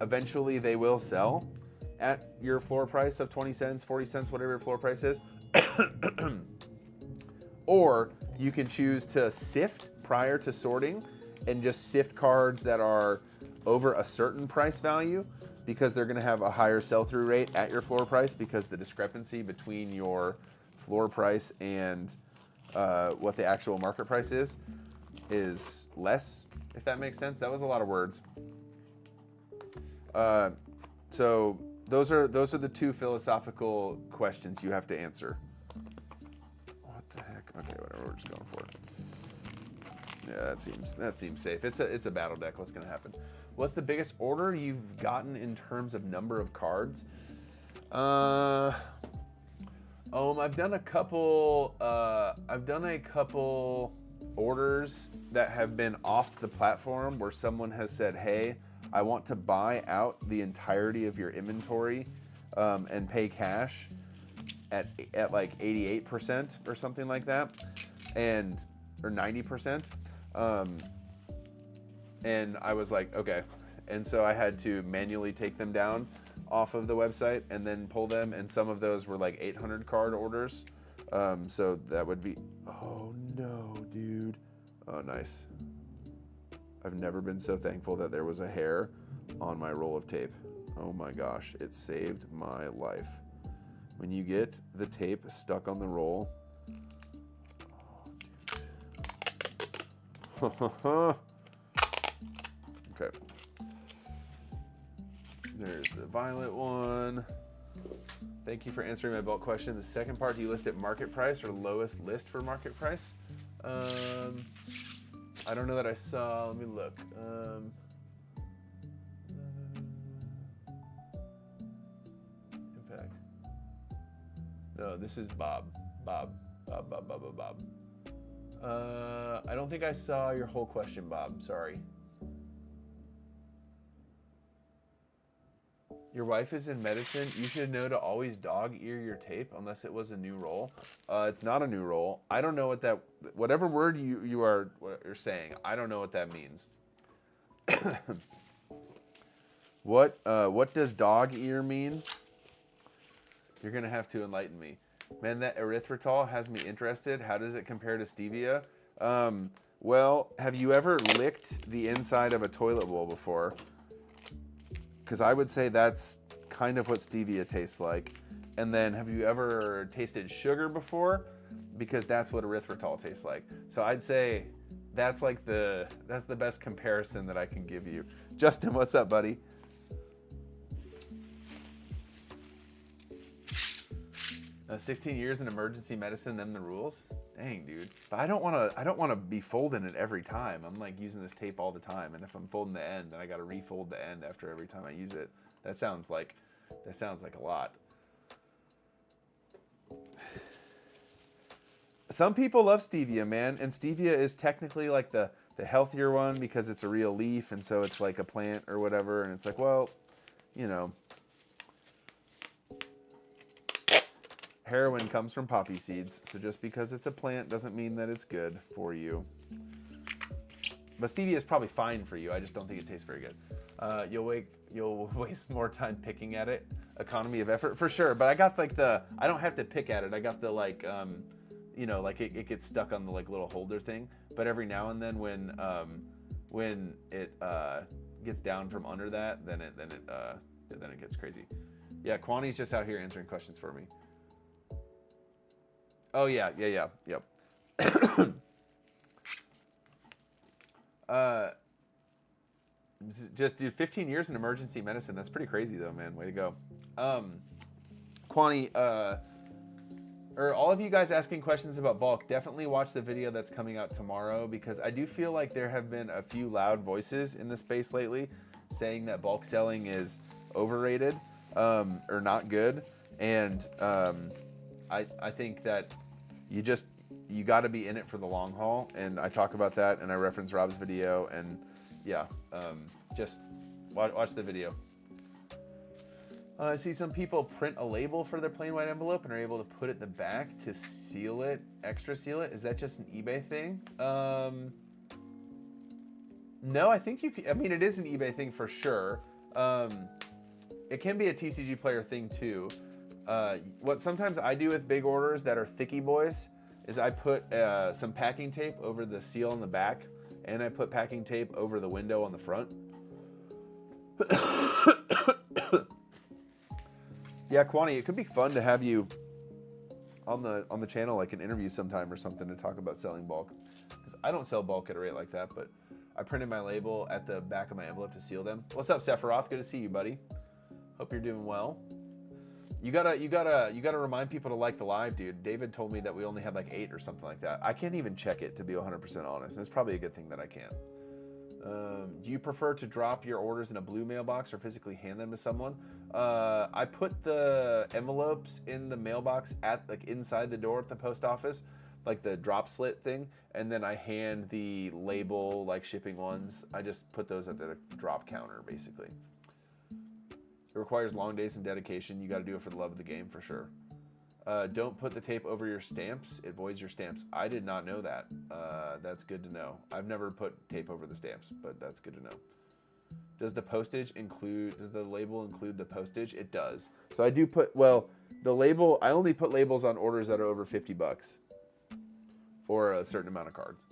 eventually they will sell at your floor price of 20 cents, 40 cents, whatever your floor price is. Or you can choose to sift prior to sorting and just sift cards that are over a certain price value because they're going to have a higher sell-through rate at your floor price because the discrepancy between your floor price and what the actual market price is less, if that makes sense. That was a lot of words. So those are the 2 philosophical questions you have to answer. What the heck? Okay, whatever. We're just going for it. Yeah, that seems safe. It's a battle deck. What's gonna happen? What's the biggest order you've gotten in terms of number of cards? I've done a couple orders that have been off the platform where someone has said, "Hey, I want to buy out the entirety of your inventory and pay cash at like 88% or something like that, or 90%." And I was like, okay. And so I had to manually take them down off of the website and then pull them. And some of those were like 800 card orders. So that would be, oh no, dude. Oh, nice. I've never been so thankful that there was a hair on my roll of tape. Oh my gosh, it saved my life. When you get the tape stuck on the roll. Oh, dude. Okay. There's the violet one. Thank you for answering my bulk question. The second part, do you list at market price or lowest list for market price? I don't know that I saw. Let me look. Impact. No, this is Bob. Bob. I don't think I saw your whole question, Bob. Sorry. Your wife is in medicine. You should know to always dog ear your tape unless it was a new roll. It's not a new roll. I don't know what that, whatever word you're saying, I don't know what that means. What does dog ear mean? You're gonna have to enlighten me. Man, that erythritol has me interested. How does it compare to stevia? Well, have you ever licked the inside of a toilet bowl before? Because I would say that's kind of what stevia tastes like. And then have you ever tasted sugar before? Because that's what erythritol tastes like. So I'd say that's the best comparison that I can give you. Justin, what's up, buddy? 16 years in emergency medicine, then the rules. Dang, dude. But I don't want to be folding it every time. I'm like using this tape all the time, and if I'm folding the end, then I got to refold the end after every time I use it. That sounds like a lot. Some people love stevia, man, and stevia is technically like the healthier one because it's a real leaf, and so it's like a plant or whatever, and it's like, well, you know, heroin comes from poppy seeds, so just because it's a plant doesn't mean that it's good for you. But stevia is probably fine for you. I just don't think it tastes very good. You'll waste more time picking at it. Economy of effort for sure. But I got like I don't have to pick at it. I got the like you know, like it gets stuck on the like little holder thing. But every now and then when it gets down from under that, then it gets crazy. Yeah, Kwani's just out here answering questions for me. Oh yeah, yep. Just dude, 15 years in emergency medicine. That's pretty crazy though, man. Way to go. Kwani, or all of you guys asking questions about bulk, definitely watch the video that's coming out tomorrow, because I do feel like there have been a few loud voices in the space lately saying that bulk selling is overrated or not good. And I think that you got to be in it for the long haul, and I talk about that, and I reference Rob's video, and yeah, just watch the video. I see some people print a label for their plain white envelope and are able to put it in the back to seal it, extra seal it. Is that just an eBay thing? No, I think you can, I mean, it is an eBay thing for sure. It can be a TCG player thing too. What sometimes I do with big orders that are thicky boys is I put some packing tape over the seal on the back, and I put packing tape over the window on the front. Yeah, Kwani, it could be fun to have you on the channel, like an interview sometime or something, to talk about selling bulk. Because I don't sell bulk at a rate like that, but I printed my label at the back of my envelope to seal them. What's up, Sephiroth? Good to see you, buddy. Hope you're doing well. You gotta remind people to like the live, dude. David told me that we only had like 8 or something like that. I can't even check it, to be 100% honest. And it's probably a good thing that I can't. Do you prefer to drop your orders in a blue mailbox or physically hand them to someone? I put the envelopes in the mailbox at like inside the door at the post office, like the drop slit thing, and then I hand the label, like shipping ones. I just put those at the drop counter, basically. It requires long days and dedication. You got to do it for the love of the game, for sure. Don't put the tape over your stamps. It voids your stamps. I did not know that. That's good to know. I've never put tape over the stamps, but that's good to know. Does the label include the postage? It does. So I do put, well, the label, I only put labels on orders that are over $50 or a certain amount of cards.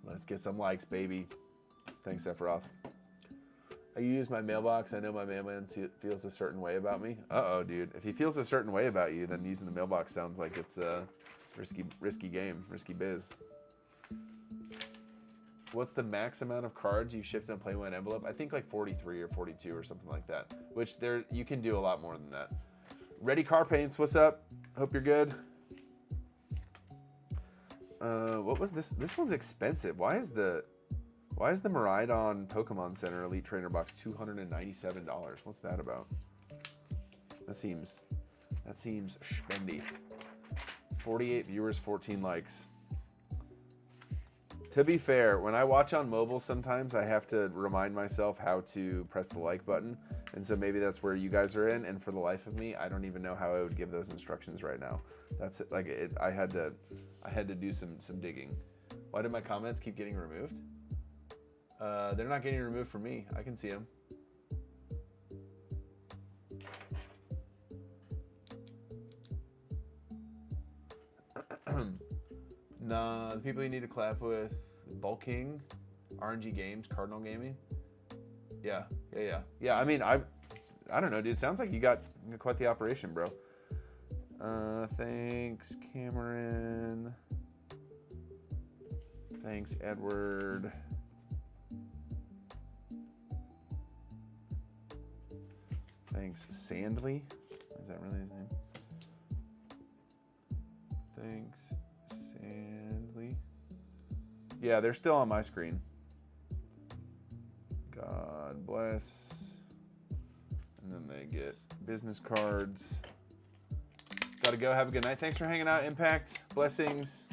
Let's get some likes, baby. Thanks, Sephiroth. I use my mailbox. I know my mailman feels a certain way about me. Uh-oh, dude. If he feels a certain way about you, then using the mailbox sounds like it's a risky game, risky biz. What's the max amount of cards you've shipped in a plain white envelope? I think like 43 or 42 or something like that, which you can do a lot more than that. Ready Car Paints, what's up? Hope you're good. What was this? This one's expensive. Why is the Miraidon Pokemon Center Elite Trainer Box $297? What's that about? That seems spendy. 48 viewers, 14 likes. To be fair, when I watch on mobile, sometimes I have to remind myself how to press the like button, and so maybe that's where you guys are in. And for the life of me, I don't even know how I would give those instructions right now. That's it. Like I had to do some digging. Why did my comments keep getting removed? They're not getting removed from me. I can see them. Nah, the people you need to collab with: Bulk King, RNG Games, Cardinal Gaming. Yeah. I mean, I don't know, dude. Sounds like you got quite the operation, bro. Thanks, Cameron. Thanks, Edward. Thanks, Sandley. Is that really his name? Thanks, Sandly. Yeah, they're still on my screen. God bless. And then they get business cards. Gotta go. Have a good night. Thanks for hanging out, Impact. Blessings.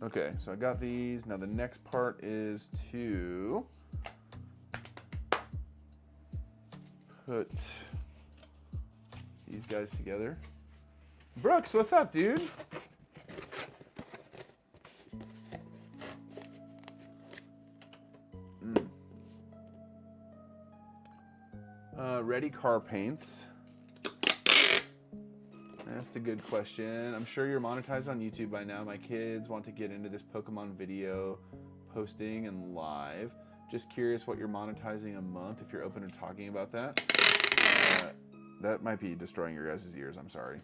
Okay, so I got these. Now the next part is to put these guys together. Brooks, what's up, dude? Ready car paints. That's a good question. I'm sure you're monetized on YouTube by now. My kids want to get into this Pokemon video posting and live. Just curious what you're monetizing a month, if you're open to talking about that. That might be destroying your guys' ears. I'm sorry.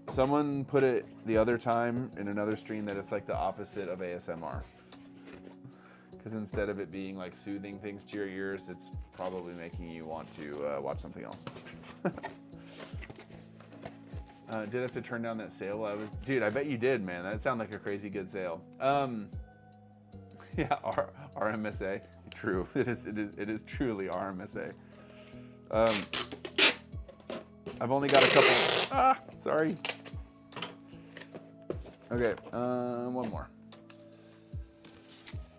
Someone put it the other time in another stream that it's like the opposite of ASMR. Because instead of it being like soothing things to your ears, it's probably making you want to watch something else. Did I have to turn down that sale? Dude, I bet you did, man. That sounded like a crazy good sale. Yeah, RMSA. True. It is truly RMSA. I've only got a couple. Sorry. Okay, one more.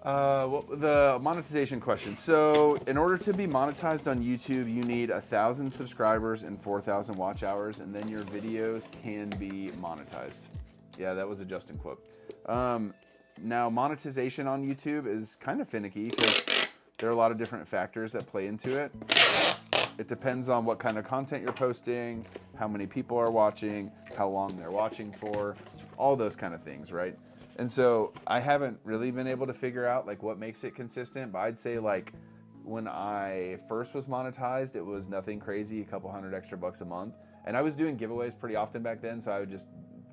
Well, the monetization question. So in order to be monetized on YouTube, you need 1,000 subscribers and 4,000 watch hours, and then your videos can be monetized. Yeah, that was a Justin quote. Now, monetization on YouTube is kind of finicky because there are a lot of different factors that play into it. It depends on what kind of content you're posting, how many people are watching, how long they're watching for, all those kind of things, right? And so I haven't really been able to figure out like what makes it consistent, but I'd say like when I first was monetized, it was nothing crazy, a couple $100 extra a month. And I was doing giveaways pretty often back then, so I would just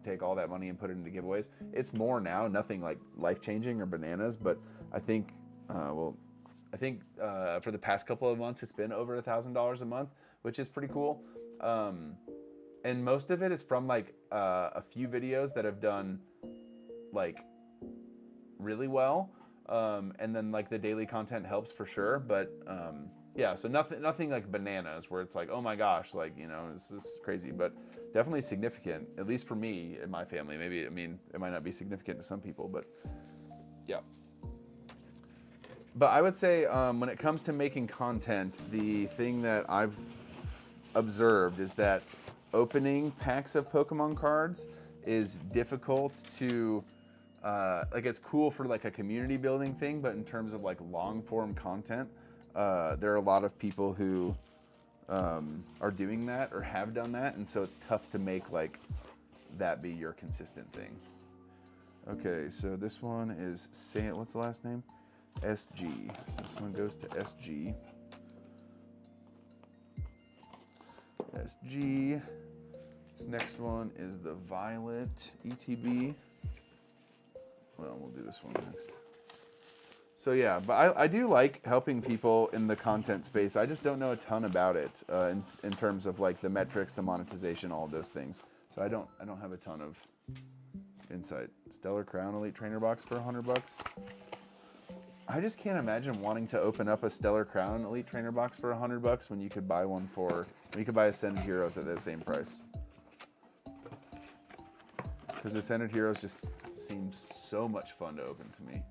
take all that money and put it into giveaways. It's more now, nothing like life-changing or bananas, but I think, for the past couple of months, it's been over $1,000 a month, which is pretty cool. And most of it is from like a few videos that have done like really well, and then like the daily content helps for sure, but yeah, so nothing like bananas where it's like, oh my gosh, like, you know, this is crazy, but definitely significant, at least for me and my family. Maybe, I mean, it might not be significant to some people, but yeah. But I would say when it comes to making content, the thing that I've observed is that opening packs of Pokemon cards is difficult to like, it's cool for like a community building thing, but in terms of like long form content, there are a lot of people who are doing that or have done that, and so it's tough to make like that be your consistent thing. Okay, so this one is what's the last name? SG. So this one goes to SG. SG. This next one is the Violet ETB. Well, we'll do this one next. So yeah, but I do like helping people in the content space. I just don't know a ton about it in terms of like the metrics, the monetization, all of those things. So I don't have a ton of insight. Stellar Crown Elite Trainer box for $100. I just can't imagine wanting to open up a Stellar Crown Elite Trainer box for $100 when you could buy one you could buy Ascended Heroes at the same price. Because Ascended Heroes just seems so much fun to open to me.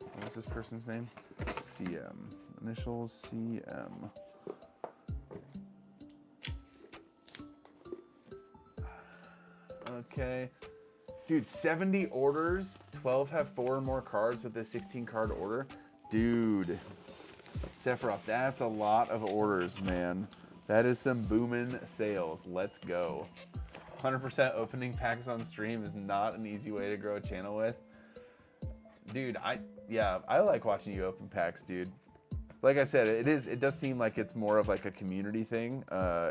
What was this person's name? CM. Initials CM. Okay. Dude, 70 orders. 12 have 4 or more cards with a 16 card order. Dude. Sephiroth, that's a lot of orders, man. That is some booming sales. Let's go. 100% opening packs on stream is not an easy way to grow a channel with. Dude, I like watching you open packs, dude. Like I said, it does seem like it's more of like a community thing,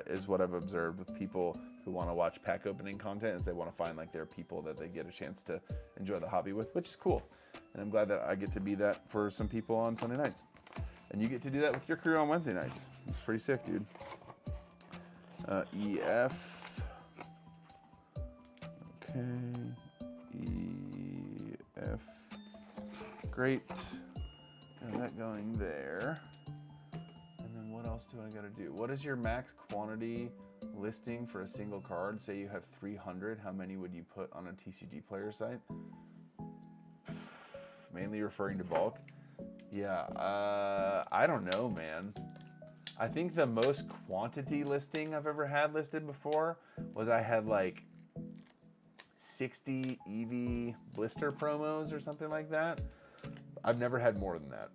is what I've observed with people who want to watch pack opening content, is they want to find like their people that they get a chance to enjoy the hobby with, which is cool. And I'm glad that I get to be that for some people on Sunday nights. And you get to do that with your crew on Wednesday nights. It's pretty sick, dude. EF. Okay. EF. Great. Got that going there. And then what else do I gotta do? What is your max quantity listing for a single card? Say you have 300. How many would you put on a TCG player site? Mainly referring to bulk. Yeah, I don't know, man. I think the most quantity listing I've ever had listed before was I had like 60 EV blister promos or something like that. I've never had more than that.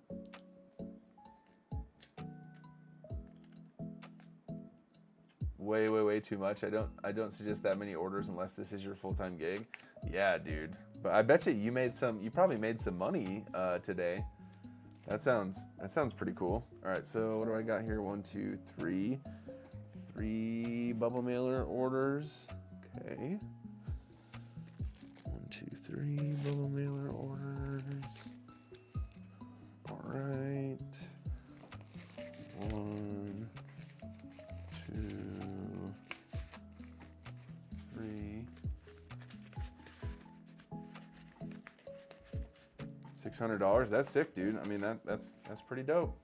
Way too much. I don't suggest that many orders unless this is your full-time gig. Yeah, dude. But I bet you probably made some money today. That sounds pretty cool. All right, so what do I got here? 1, 2, 3. 3 bubble mailer orders. Okay. 1, 2, 3 bubble mailer orders. All right. 1, 2, 3. $600. That's sick, dude. I mean, that's pretty dope.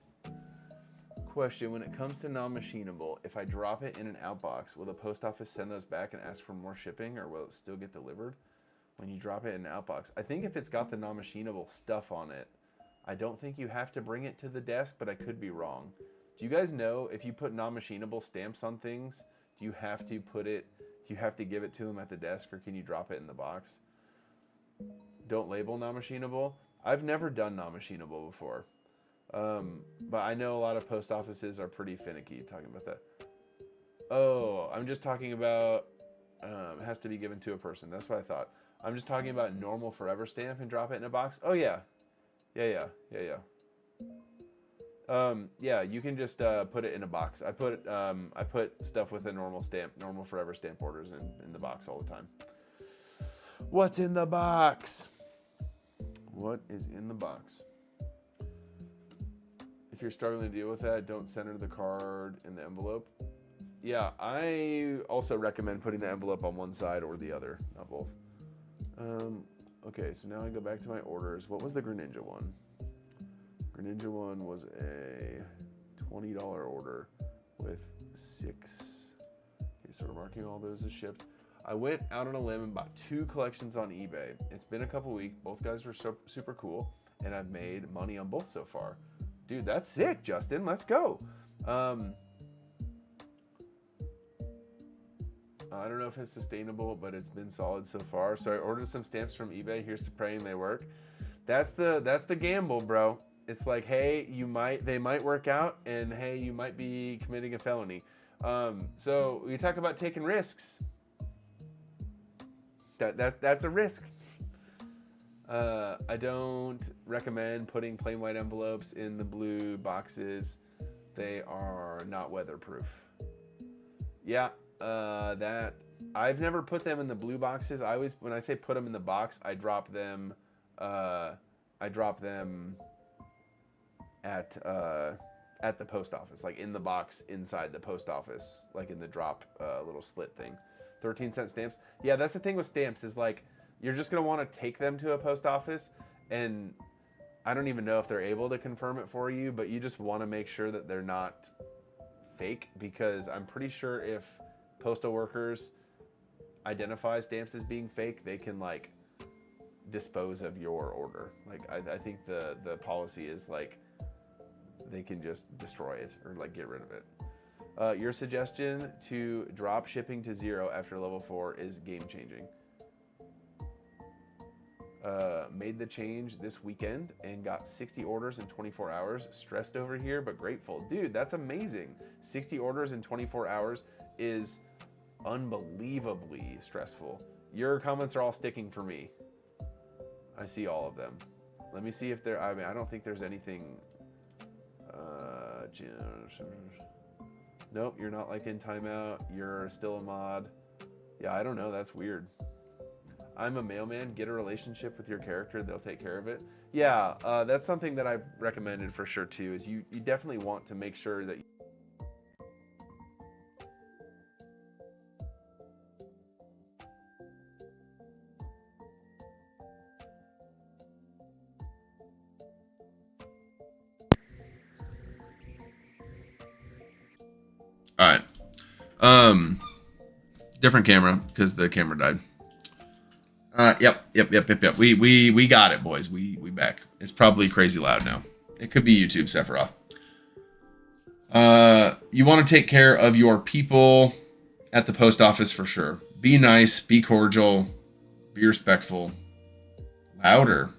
Question: when it comes to non-machinable, if I drop it in an outbox, will the post office send those back and ask for more shipping, or will it still get delivered? When you drop it in an outbox, I think if it's got the non-machinable stuff on it, I don't think you have to bring it to the desk, but I could be wrong. Do you guys know if you put non-machinable stamps on things, do you have to give it to them at the desk, or can you drop it in the box? Don't label non-machinable. I've never done non-machinable before, but I know a lot of post offices are pretty finicky talking about that. Oh, I'm just talking about it has to be given to a person. That's what I thought. I'm just talking about normal forever stamp and drop it in a box. Oh yeah. Yeah, you can just put it in a box. I put stuff with a normal forever stamp orders in the box all the time. What's in the box? What is in the box? If you're struggling to deal with that, don't center the card in the envelope. Yeah, I also recommend putting the envelope on one side or the other, not both. Okay, so now I go back to my orders. What was the Greninja one? Greninja one was a $20 order with 6. Okay, so we're marking all those as shipped. I went out on a limb and bought 2 collections on eBay. It's been a couple weeks. Both guys were super cool, and I've made money on both so far. Dude, that's sick, Justin. Let's go. I don't know if it's sustainable, but it's been solid so far. So I ordered some stamps from eBay. Here's to praying they work. That's the gamble, bro. It's like, hey, they might work out, and hey, you might be committing a felony. So we talk about taking risks. That's a risk. I don't recommend putting plain white envelopes in the blue boxes. They are not weatherproof. Yeah, that I've never put them in the blue boxes. When I say put them in the box, I drop them at the post office, like in the box inside the post office, like in the drop little slit thing. 13-cent stamps. Yeah, that's the thing with stamps is like you're just gonna want to take them to a post office, and I don't even know if they're able to confirm it for you, but you just want to make sure that they're not fake, because I'm pretty sure if postal workers identify stamps as being fake, they can like dispose of your order. Like I think the policy is like they can just destroy it or like get rid of it. Your suggestion to drop shipping to 0 after level 4 is game changing. Made the change this weekend and got 60 orders in 24 hours. Stressed over here, but grateful. Dude, that's amazing. 60 orders in 24 hours is unbelievably stressful. Your comments are all sticking for me. I see all of them. Let me see if there, I mean, I don't think there's anything. Nope, you're not like in timeout. You're still a mod. Yeah, I don't know. That's weird. I'm a mailman. Get a relationship with your character. They'll take care of it. Yeah, that's something that I've recommended for sure too. Is you definitely want to make sure that. All right. Different camera because the camera died. Yep. We got it, boys. We back. It's probably crazy loud now. It could be YouTube, Sephiroth. You want to take care of your people at the post office for sure. Be nice, be cordial, be respectful. Louder.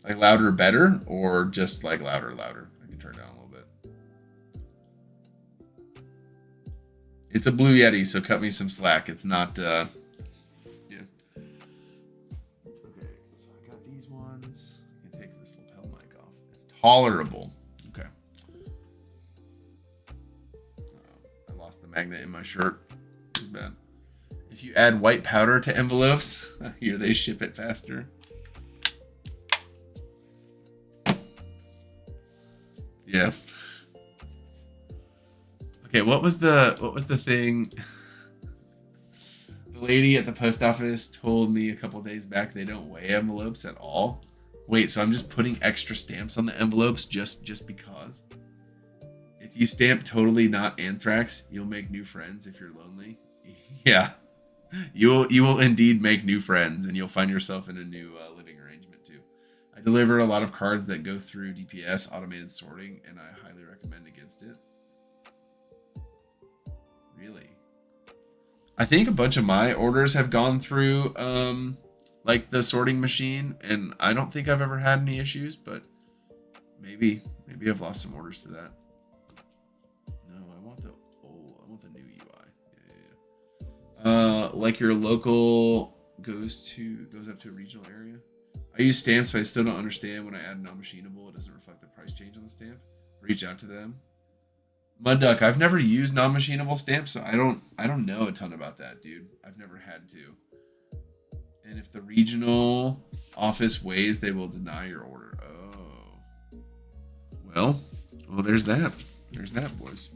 Like louder better, or just like louder. I can turn down a little bit. It's a Blue Yeti, so cut me some slack. It's not yeah. Okay, so I got these ones. I can take this lapel mic off. It's tolerable. Okay. I lost the magnet in my shirt. Too bad. If you add white powder to envelopes, here they ship it faster. Yeah. Okay, what was the thing? The lady at the post office told me a couple days back they don't weigh envelopes at all. Wait, so I'm just putting extra stamps on the envelopes just because? If you stamp totally not anthrax, you'll make new friends if you're lonely. Yeah. You will indeed make new friends, and you'll find yourself in a new living arrangement too. I deliver a lot of cards that go through DPS automated sorting, and I highly recommend against it. Really? I think a bunch of my orders have gone through like the sorting machine, and I don't think I've ever had any issues, but maybe I've lost some orders to that. No, I want the new UI. Yeah. Like your local goes up to a regional area. I use stamps, but I still don't understand when I add non-machinable, it doesn't reflect the price change on the stamp. Reach out to them. Mudduck, I've never used non-machinable stamps, so I don't know a ton about that, dude. I've never had to. And if the regional office weighs, they will deny your order. Oh. Well, there's that. There's that, boys.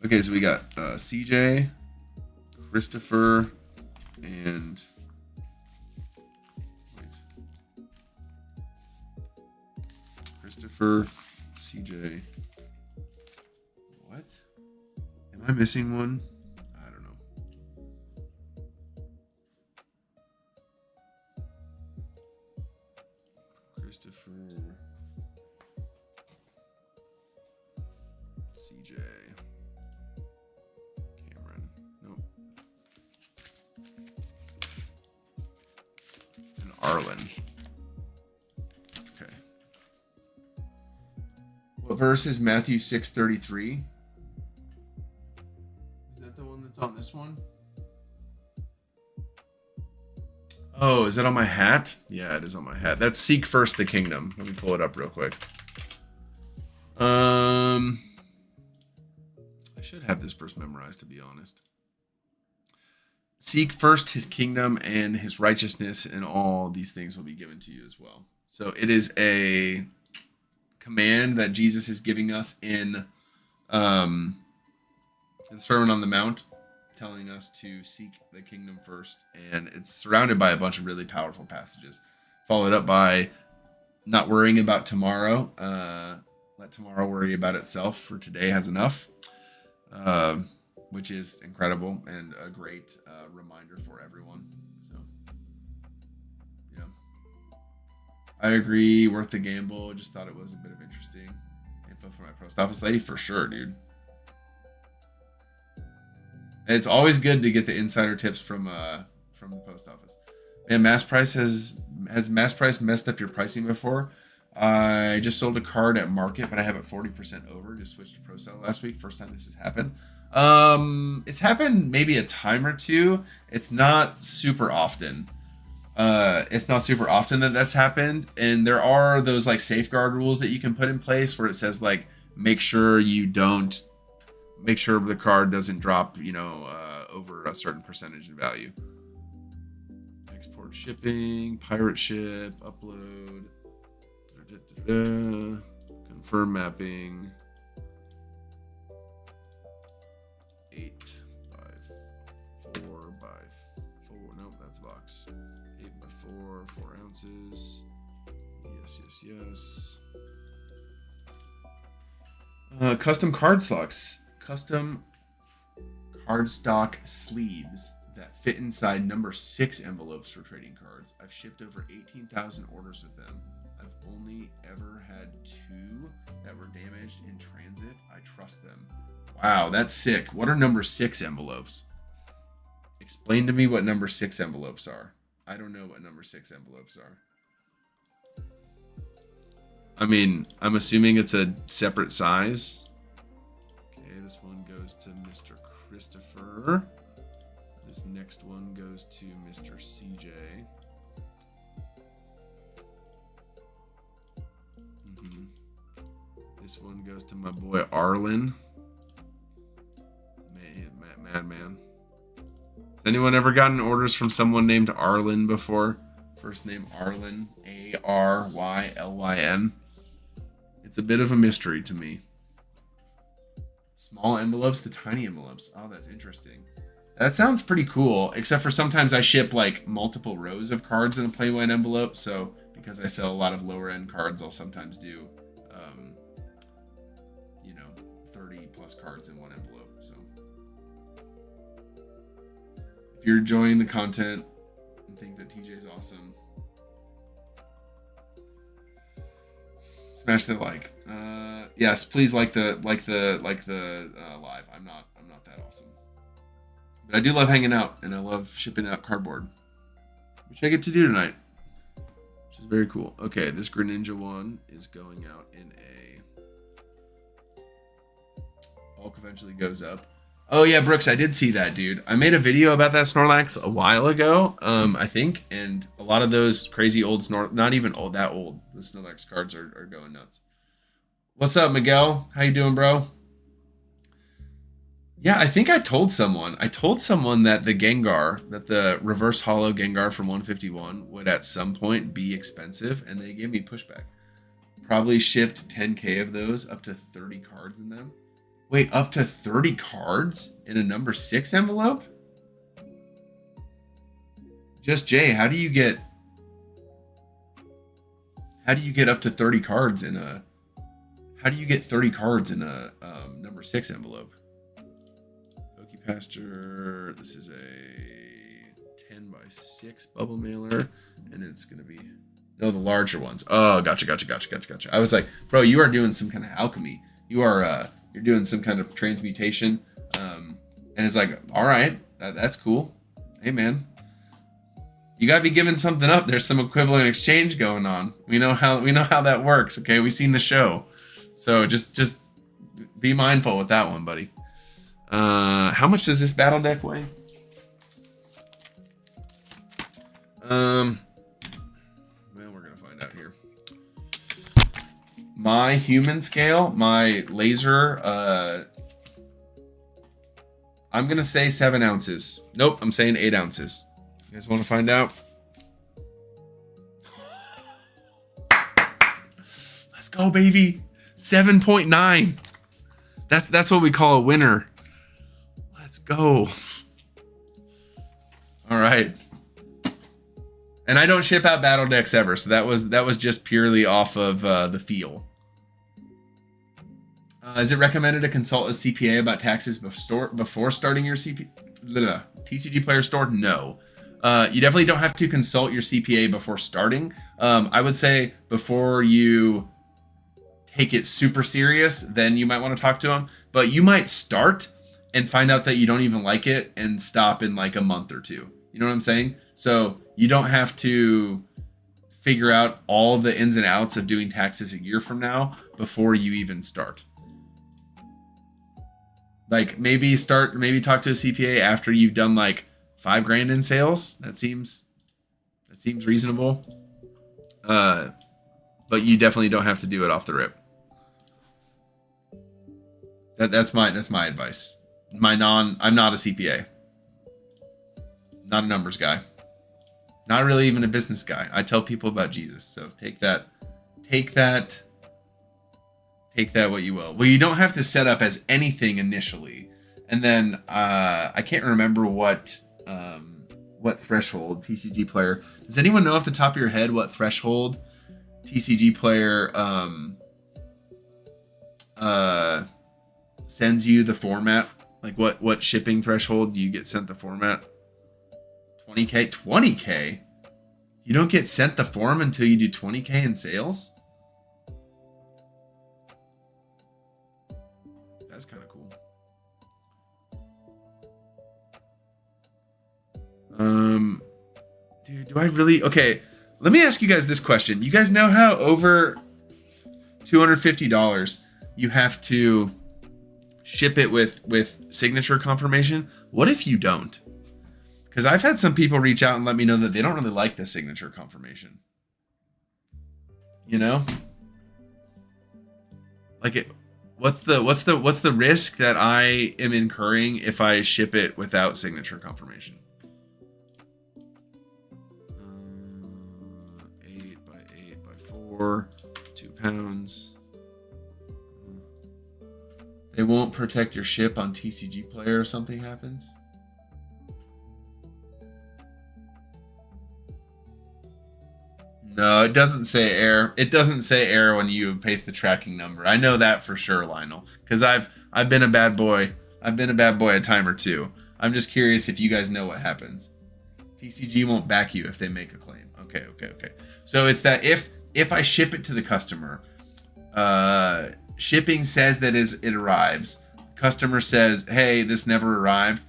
Okay, so we got CJ, Christopher, and Christopher, CJ. What? Am I missing one? I don't know. Christopher, CJ, Cameron. Nope. And Arlen. Okay. What verse is Matthew 6:33? Is that the one that's on this one? Oh, is that on my hat? Yeah, it is on my hat. That's seek first the kingdom. Let me pull it up real quick. I should have this verse memorized, to be honest. Seek first his kingdom and his righteousness, and all these things will be given to you as well. So it is a command that Jesus is giving us in the Sermon on the Mount, telling us to seek the kingdom first. And it's surrounded by a bunch of really powerful passages, followed up by not worrying about tomorrow. Let tomorrow worry about itself, for today has enough. Which is incredible and a great reminder for everyone. So, yeah. I agree. Worth the gamble. Just thought it was a bit of interesting info for my post office lady, for sure, dude. And it's always good to get the insider tips from the post office. And Mass Price has Mass Price messed up your pricing before? I just sold a card at market, but I have it 40% over. Just switched to Pro Sell last week. First time this has happened. It's happened maybe a time or two. It's not super often. It's not super often that that's happened. And there are those like safeguard rules that you can put in place where it says like, make sure the card doesn't drop, over a certain percentage in value. forward shipping, pirate ship, upload, confirm mapping, 8 by 4 by 4, nope, that's a box, 8 by 4, 4 ounces, yes. Custom custom cardstock sleeves that fit inside number 6 envelopes for trading cards. I've shipped over 18,000 orders with them. I've only ever had 2 that were damaged in transit. I trust them. Wow, that's sick. What are number 6 envelopes? Explain to me what number 6 envelopes are. I don't know what number 6 envelopes are. I mean, I'm assuming it's a separate size. Okay, this one goes to Mr. Christopher. This next one goes to Mr. CJ. This one goes to my boy Arlen. Madman. Has anyone ever gotten orders from someone named Arlen before? First name Arlen, Arylyn. It's a bit of a mystery to me. Small envelopes to tiny envelopes. Oh, that's interesting. That sounds pretty cool, except for sometimes I ship like multiple rows of cards in a plain white envelope. So because I sell a lot of lower end cards, I'll sometimes do, 30 plus cards in one envelope. So if you're enjoying the content and think that TJ's awesome, smash the like. Yes, please like the live. I'm not that awesome, but I do love hanging out and I love shipping out cardboard, which I get to do tonight, which is very cool. Okay, this Greninja one is going out in a bulk. Eventually goes up. Oh yeah, Brooks, I did see that, dude. I made a video about that Snorlax a while ago, I think, and a lot of those crazy old not even old, that old, the Snorlax cards are going nuts. What's up, Miguel? How you doing, bro? Yeah, I think I told someone that the Gengar, that the reverse holo Gengar from 151 would at some point be expensive, and they gave me pushback. Probably shipped 10K of those, up to 30 cards in them. Wait, up to 30 cards in a number 6 envelope? Just Jay, how do you get up to 30 cards in a number 6 envelope? Pasture. This is a 10 by 6 bubble mailer, and it's gonna be the larger ones. Oh, gotcha. I was like, bro, you are doing some kind of alchemy. You're doing some kind of transmutation. And it's like, all right, that's cool. Hey man, you gotta be giving something up. There's some equivalent exchange going on. We know how that works. Okay, we've seen the show, so just be mindful with that one, buddy. How much does this battle deck weigh? Well, we're gonna find out here. My human scale, my laser, I'm gonna say 7 ounces. Nope, I'm saying 8 ounces. You guys want to find out? Let's go, baby. 7.9. That's what we call a winner. Let's go. All right. And I don't ship out battle decks ever, so that was just purely off of the feel. Is it recommended to consult a CPA about taxes before starting your TCG Player store? No. You definitely don't have to consult your CPA before starting. I would say before you take it super serious, then you might want to talk to them. But you might start and find out that you don't even like it and stop in like a month or two. You know what I'm saying? So you don't have to figure out all the ins and outs of doing taxes a year from now before you even start. Like maybe talk to a CPA after you've done like $5,000 in sales. That seems reasonable. But you definitely don't have to do it off the rip. That's my advice. I'm not a CPA. Not a numbers guy. Not really even a business guy. I tell people about Jesus. So take that what you will. Well, you don't have to set up as anything initially. And then I can't remember what threshold TCG player. Does anyone know off the top of your head what threshold TCG player sends you the format? Like what shipping threshold do you get sent the format? 20K? 20K? You don't get sent the form until you do 20K in sales? That's kind of cool. Dude, do I really? Okay, let me ask you guys this question. You guys know how over $250 you have to ship it with signature confirmation? What if you don't? Because I've had some people reach out and let me know that they don't really like the signature confirmation. You know? Like it, what's the risk that I am incurring if I ship it without signature confirmation? 8 by 8 by 4, 2 pounds. They won't protect your ship on TCG Player if something happens. No, it doesn't say error. It doesn't say error when you paste the tracking number. I know that for sure, Lionel, because I've been a bad boy. I've been a bad boy a time or two. I'm just curious if you guys know what happens. TCG won't back you if they make a claim. Okay. So it's that if I ship it to the customer, shipping says that it arrives. Customer says, hey, this never arrived.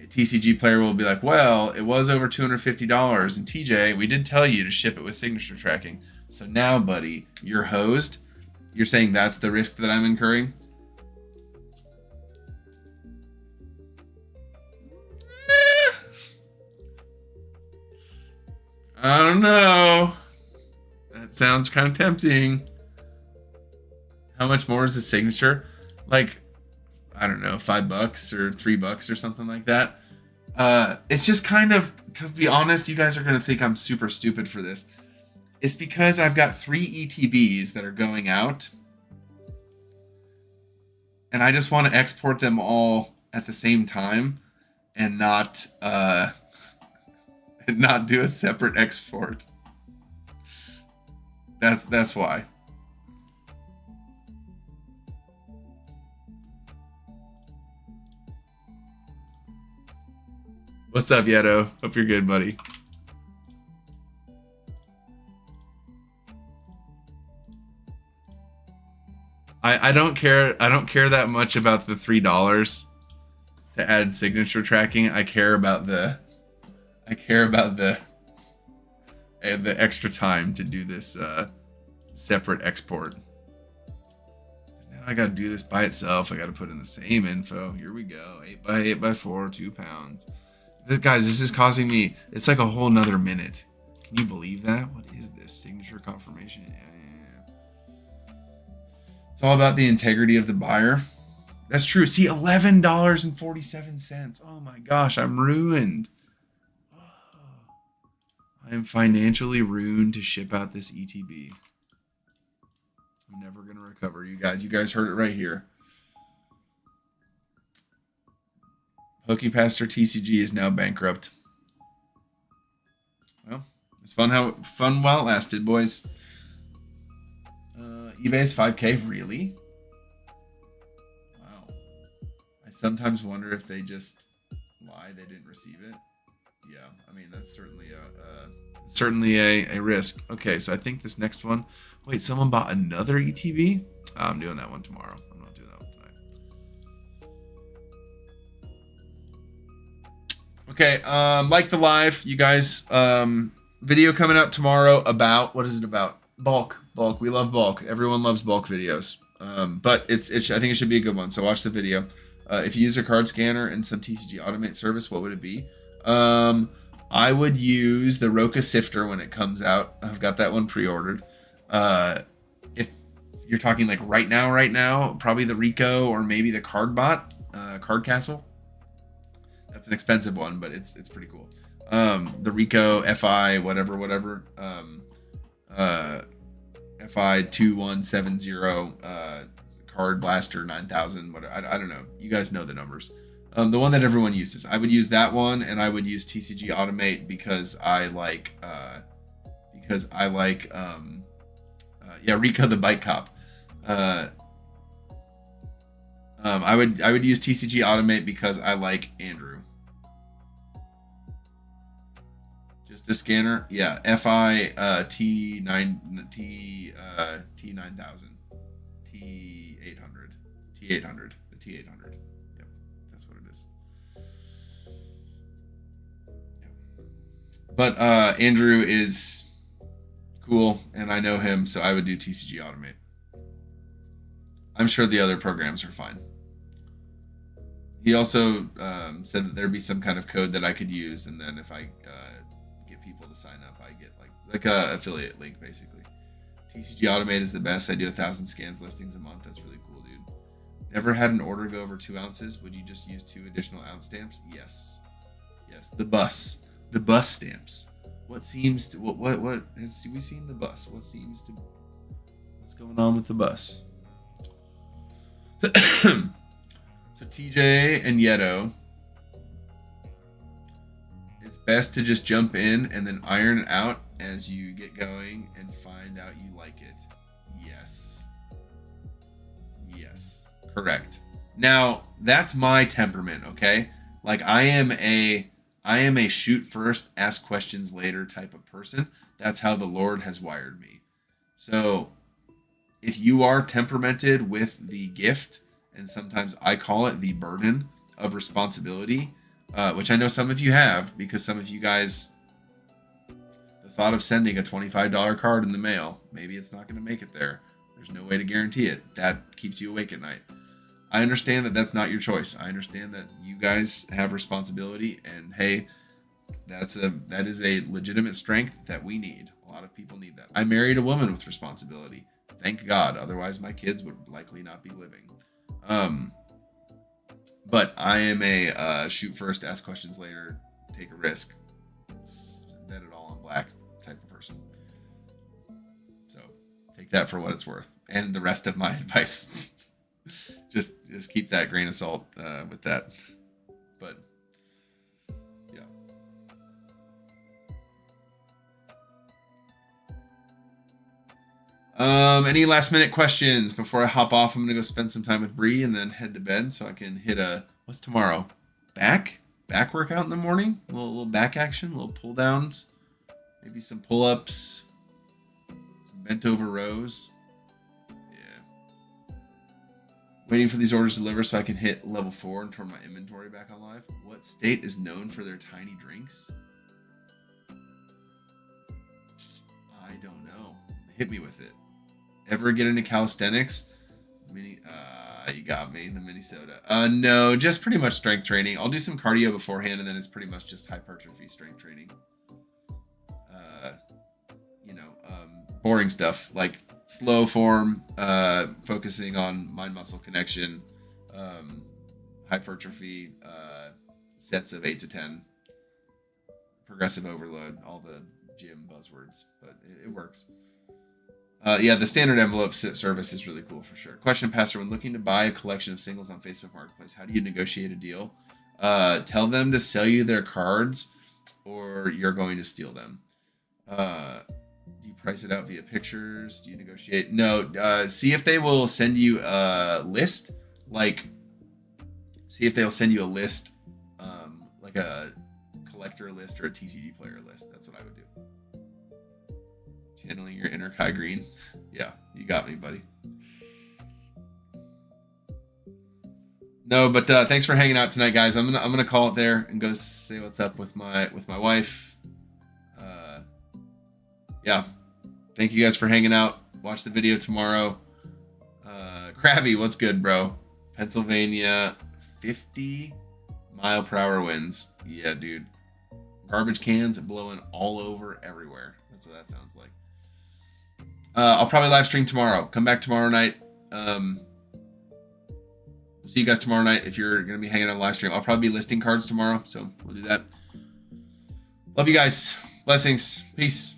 TCG Player will be like, well, it was over $250. And TJ, we did tell you to ship it with signature tracking. So now, buddy, you're hosed. You're saying that's the risk that I'm incurring? I don't know. That sounds kind of tempting. How much more is the signature? Like, I don't know, $5 or $3 or something like that. It's just kind of, to be honest, you guys are going to think I'm super stupid for this. It's because I've got 3 ETBs that are going out. And I just want to export them all at the same time and not do a separate export. That's why. What's up, Yeto? Hope you're good, buddy. I don't care that much about the $3 to add signature tracking. I care about the extra time to do this separate export. Now I gotta do this by itself. I gotta put in the same info. Here we go. 8 by 8 by 4, 2 pounds. Guys, this is causing me, it's like a whole nother minute. Can you believe that? What is this? Signature confirmation? Yeah. It's all about the integrity of the buyer. That's true. See, $11.47. Oh my gosh, I'm ruined. I am financially ruined to ship out this ETB. I'm never going to recover. You guys heard it right here. Hooky Pastor TCG is now bankrupt. Well, it's fun while it lasted, boys. eBay's 5K, really? Wow. I sometimes wonder if they just lie they didn't receive it. Yeah, I mean that's certainly a risk. Okay, so I think this next one. Wait, someone bought another ETB? I'm doing that one tomorrow. I'm not doing that one tonight. Okay, like the live, you guys. Video coming out tomorrow about, what is it about? Bulk. We love bulk. Everyone loves bulk videos. But it's I think it should be a good one. So watch the video. If you use a card scanner and some TCG Automate service, what would it be? I would use the Roca Sifter when it comes out. I've got that one pre-ordered. If you're talking like right now, probably the Rico or maybe the Card Castle. That's an expensive one, but it's pretty cool. The Rico FI whatever. FI 2170 card blaster 9000. Whatever. I don't know. You guys know the numbers. The one that everyone uses. I would use that one, and I would use TCG Automate because I like Rico the Bike Cop. I would use TCG Automate because I like Andrew. Just a scanner, yeah. FI T9000, T800, the T800. Yep, that's what it is. Yep. But Andrew is cool, and I know him, so I would do TCG Automate. I'm sure the other programs are fine. He also said that there'd be some kind of code that I could use, and then if I get people to sign up, I get like a affiliate link, basically. TCG Automate is the best. I do 1,000 scans listings a month. That's really cool, dude. Never had an order go over 2 ounces. Would you just use 2 additional ounce stamps? Yes. The bus stamps. What seems to what has we seen the bus? What's going on with the bus? So TJ and Yeto, it's best to just jump in and then iron it out as you get going and find out you like it. Yes, correct. Now that's my temperament, okay? Like I am a shoot first, ask questions later type of person. That's how the Lord has wired me. So if you are temperamented with the gift, and sometimes I call it the burden of responsibility, which I know some of you have, because some of you guys, the thought of sending a $25 card in the mail, maybe it's not going to make it there. There's no way to guarantee it. That keeps you awake at night. I understand that that's not your choice. I understand that you guys have responsibility, and hey, that is a legitimate strength that we need. A lot of people need that. I married a woman with responsibility. Thank God. Otherwise, my kids would likely not be living. But I am a shoot first, ask questions later, take a risk, bet it all on black type of person. So take that for what it's worth. And the rest of my advice, just keep that grain of salt with that. But yeah. Any last minute questions before I hop off? I'm gonna go spend some time with Bree and then head to bed so I can hit what's tomorrow? Back workout in the morning. A little back action, little pull downs, maybe some pull ups, some bent over rows. Yeah. Waiting for these orders to deliver so I can hit level 4 and turn my inventory back on live. What state is known for their tiny drinks? I don't know. Hit me with it. Ever get into calisthenics? You got me, the Minnesota. No, just pretty much strength training. I'll do some cardio beforehand, and then it's pretty much just hypertrophy strength training. Boring stuff like slow form, focusing on mind-muscle connection, hypertrophy, sets of 8 to 10, progressive overload, all the gym buzzwords, but it works. The standard envelope service is really cool for sure. Question, Pastor, when looking to buy a collection of singles on Facebook Marketplace, how do you negotiate a deal? Tell them to sell you their cards or you're going to steal them. Do you price it out via pictures? Do you negotiate? No. See if they will send you a list. See if they'll send you a list, like a collector list or a TCG player list. That's what I would do. Channeling your inner Kai Green. Yeah, you got me, buddy. No, but thanks for hanging out tonight, guys. I'm gonna call it there and go say what's up with my wife. Yeah, thank you guys for hanging out. Watch the video tomorrow. Krabby, what's good, bro? Pennsylvania, 50-mile-per-hour winds. Yeah, dude. Garbage cans blowing all over everywhere. That's what that sounds like. I'll probably live stream tomorrow. Come back tomorrow night. We'll see you guys tomorrow night if you're going to be hanging on live stream. I'll probably be listing cards tomorrow, so we'll do that. Love you guys. Blessings. Peace.